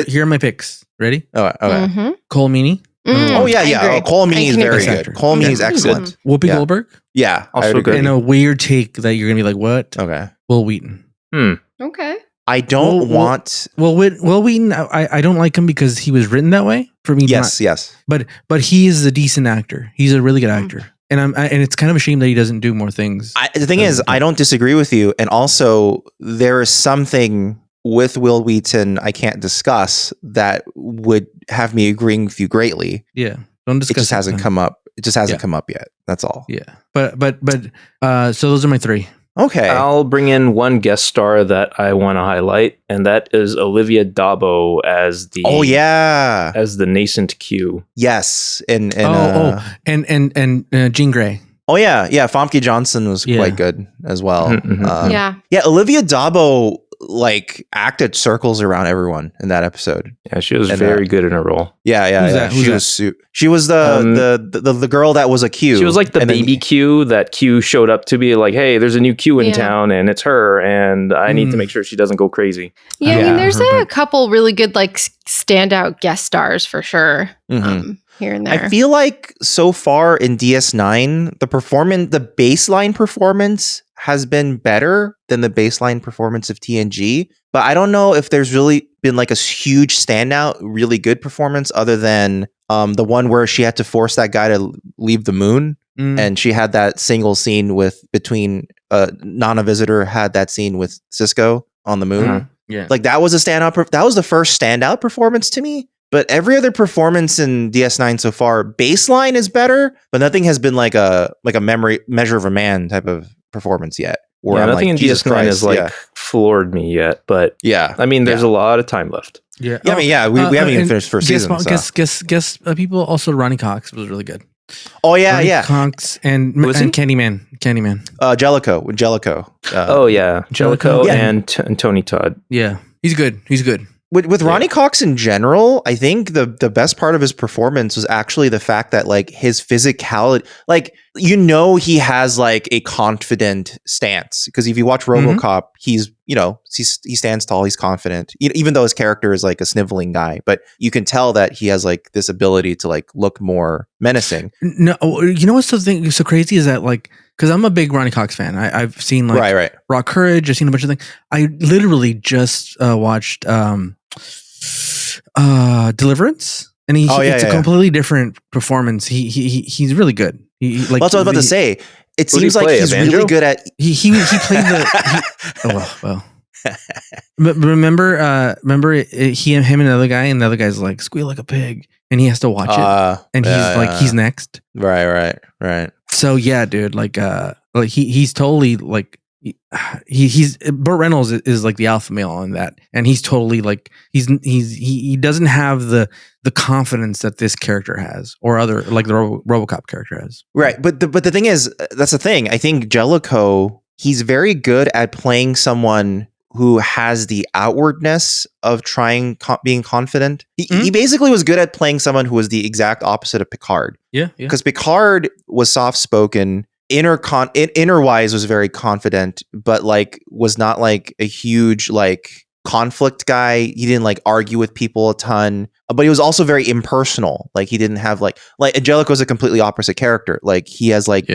here are my picks. Ready? Oh, okay. Mm-hmm. Cole Meany. Oh yeah. Cole Meany is very good. Cole Meany's excellent. Whoopi Goldberg. Yeah, also good. And a weird take that you're gonna be like, what? Okay. Will Wheaton. Okay. I don't want. Will Wheaton. I don't like him because he was written that way for me. Yes. But he is a decent actor. He's a really good actor. And it's kind of a shame that he doesn't do more things. The thing is, I don't disagree with you. And also, there is something with Will Wheaton I can't discuss that would have me agreeing with you greatly. Yeah, don't discuss. It just hasn't come up. It just hasn't come up yet. That's all. Yeah, but so those are my three. Okay, I'll bring in one guest star that I want to highlight, and that is Olivia Dabo as the as the nascent Q. Yes, and Jean Grey. Oh yeah, Famke Johnson was quite good as well. Yeah, Olivia Dabo like acted circles around everyone in that episode. Yeah, she was very good in her role. Yeah. She was the girl that was a Q. She was like the baby Q that Q showed up to be like, hey, there's a new Q in town and it's her, and I need to make sure she doesn't go crazy. Yeah, I mean, there's a couple really good like standout guest stars for sure. Here and there. I feel like so far in DS9, the baseline performance has been better than the baseline performance of TNG. But I don't know if there's really been like a huge standout, really good performance other than the one where she had to force that guy to leave the moon. And she had that single scene between Nana Visitor had that scene with Cisco on the moon. Yeah. Like that was a standout. That was the first standout performance to me. But every other performance in DS9 so far, baseline is better, but nothing has been like a measure of a man type of performance yet. Nothing in DS9 has floored me yet. But I mean, there's a lot of time left. Yeah, I mean, we haven't even finished first season. Guess people. Also, Ronnie Cox was really good. Oh yeah, Ronnie Cox and Candyman. Jellicoe. Jellicoe and Tony Todd. Yeah, he's good. With Ronnie Cox in general, I think the best part of his performance was actually the fact that like his physicality, like he has like a confident stance, because if you watch RoboCop, he stands tall, he's confident, even though his character is like a sniveling guy, but you can tell that he has like this ability to like look more menacing. No, you know what's so crazy is that like, because I'm a big Ronnie Cox fan. I've seen like Raw Courage. I've seen a bunch of things. I literally just watched Deliverance, and it's a completely different performance. He's really good. That's what I was about to say. It seems like he's really good at. He played the. But remember, him and another guy, and the other guy's like squeal like a pig, and he has to watch it, and he's next. Right. So yeah, dude, he's totally like he's Burt Reynolds is like the alpha male on that, and he's totally like he doesn't have the confidence that this character has, or other like the RoboCop character has. Right, but the thing is, that's the thing. I think Jellicoe, he's very good at playing someone who has the outwardness of being confident. He basically was good at playing someone who was the exact opposite of Picard. Yeah. Because Picard was soft-spoken, inner-wise was very confident, but like was not like a huge like conflict guy. He didn't like argue with people a ton, but he was also very impersonal. Like he didn't have like Jellicoe is a completely opposite character. Like he has like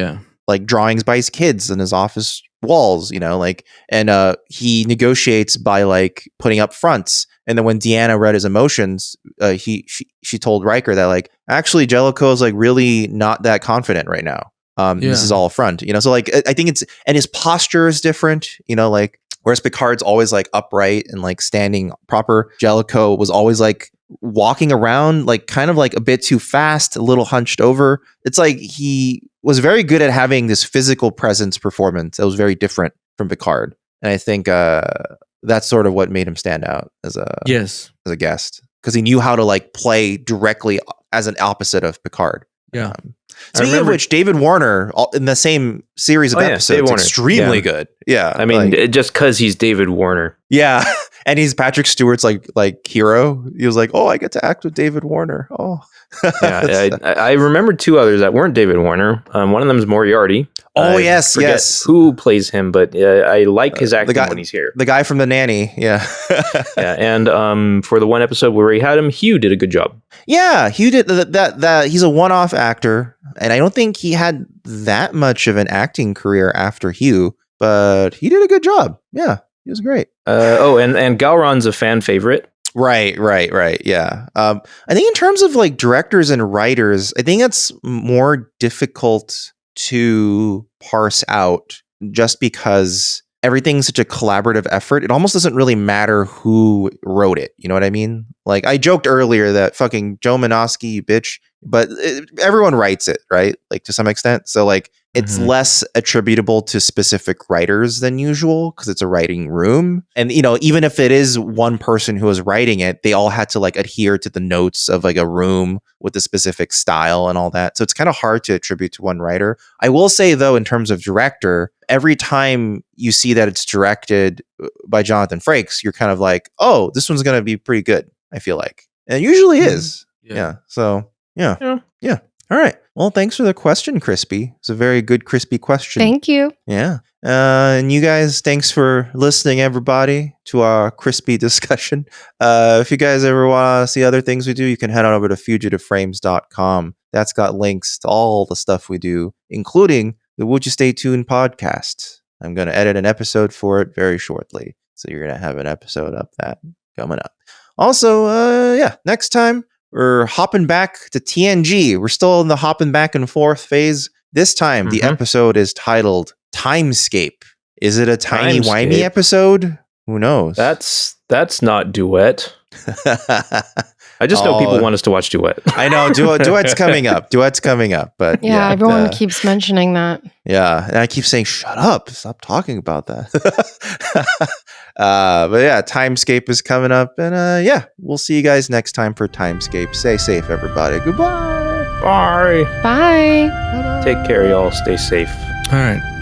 drawings by his kids in his office walls, and he negotiates by like putting up fronts. And then when Deanna read his emotions, she told Riker that like actually Jellicoe is like really not that confident right now. This is all a front, so like I think and his posture is different, like whereas Picard's always like upright and like standing proper, Jellicoe was always like walking around like kind of like a bit too fast, a little hunched over. It's like he was very good at having this physical presence performance that was very different from Picard, and I think that's sort of what made him stand out as a guest, because he knew how to like play directly as an opposite of Picard. Speaking of which, David Warner in the same series of episodes, extremely good. Yeah, I mean, just because he's David Warner. Yeah, and he's Patrick Stewart's like hero. He was like, "Oh, I get to act with David Warner." Oh, yeah. I remembered 2 others that weren't David Warner. One of them is Moriarty. Oh, yes. Who plays him? But I like his acting when he's here. The guy from The Nanny. Yeah, yeah. And for the one episode where he had him, Hugh did a good job. Yeah, Hugh did that. He's a one-off actor, and I don't think he had that much of an acting career after Hugh, but he did a good job. Yeah, he was great. And Gowron's a fan favorite. Right. Yeah. I think in terms of like directors and writers, I think it's more difficult to parse out just because everything's such a collaborative effort. It almost doesn't really matter who wrote it. You know what I mean? Like I joked earlier that fucking Joe Menosky, you bitch, but everyone writes it, right? Like to some extent. So like it's less attributable to specific writers than usual because it's a writing room. And, you know, even if it is one person who is writing it, they all had to like adhere to the notes of like a room with a specific style and all that. So it's kind of hard to attribute to one writer. I will say, though, in terms of director, every time you see that it's directed by Jonathan Frakes, you're kind of like, oh, this one's going to be pretty good, I feel like. And it usually is. Yeah. So, yeah. All right. Well, thanks for the question, Crispy. It's a very good, crispy question. Thank you. Yeah. And you guys, thanks for listening, everybody, to our crispy discussion. If you guys ever want to see other things we do, you can head on over to fugitiveframes.com. That's got links to all the stuff we do, including the Would You Stay Tuned podcast. I'm going to edit an episode for it very shortly. So you're going to have an episode of that coming up. Also, next time, we're hopping back to TNG. We're still in the hopping back and forth phase. This time, the episode is titled Timescape. Is it a timey-wimey episode? Who knows? That's not Duet. I just know people want us to watch Duet. I know. Duet's coming up. But yeah, everyone keeps mentioning that. Yeah. And I keep saying, shut up. Stop talking about that. But yeah, Timescape is coming up. And we'll see you guys next time for Timescape. Stay safe, everybody. Goodbye. Bye. Bye. Take care, y'all. Stay safe. All right.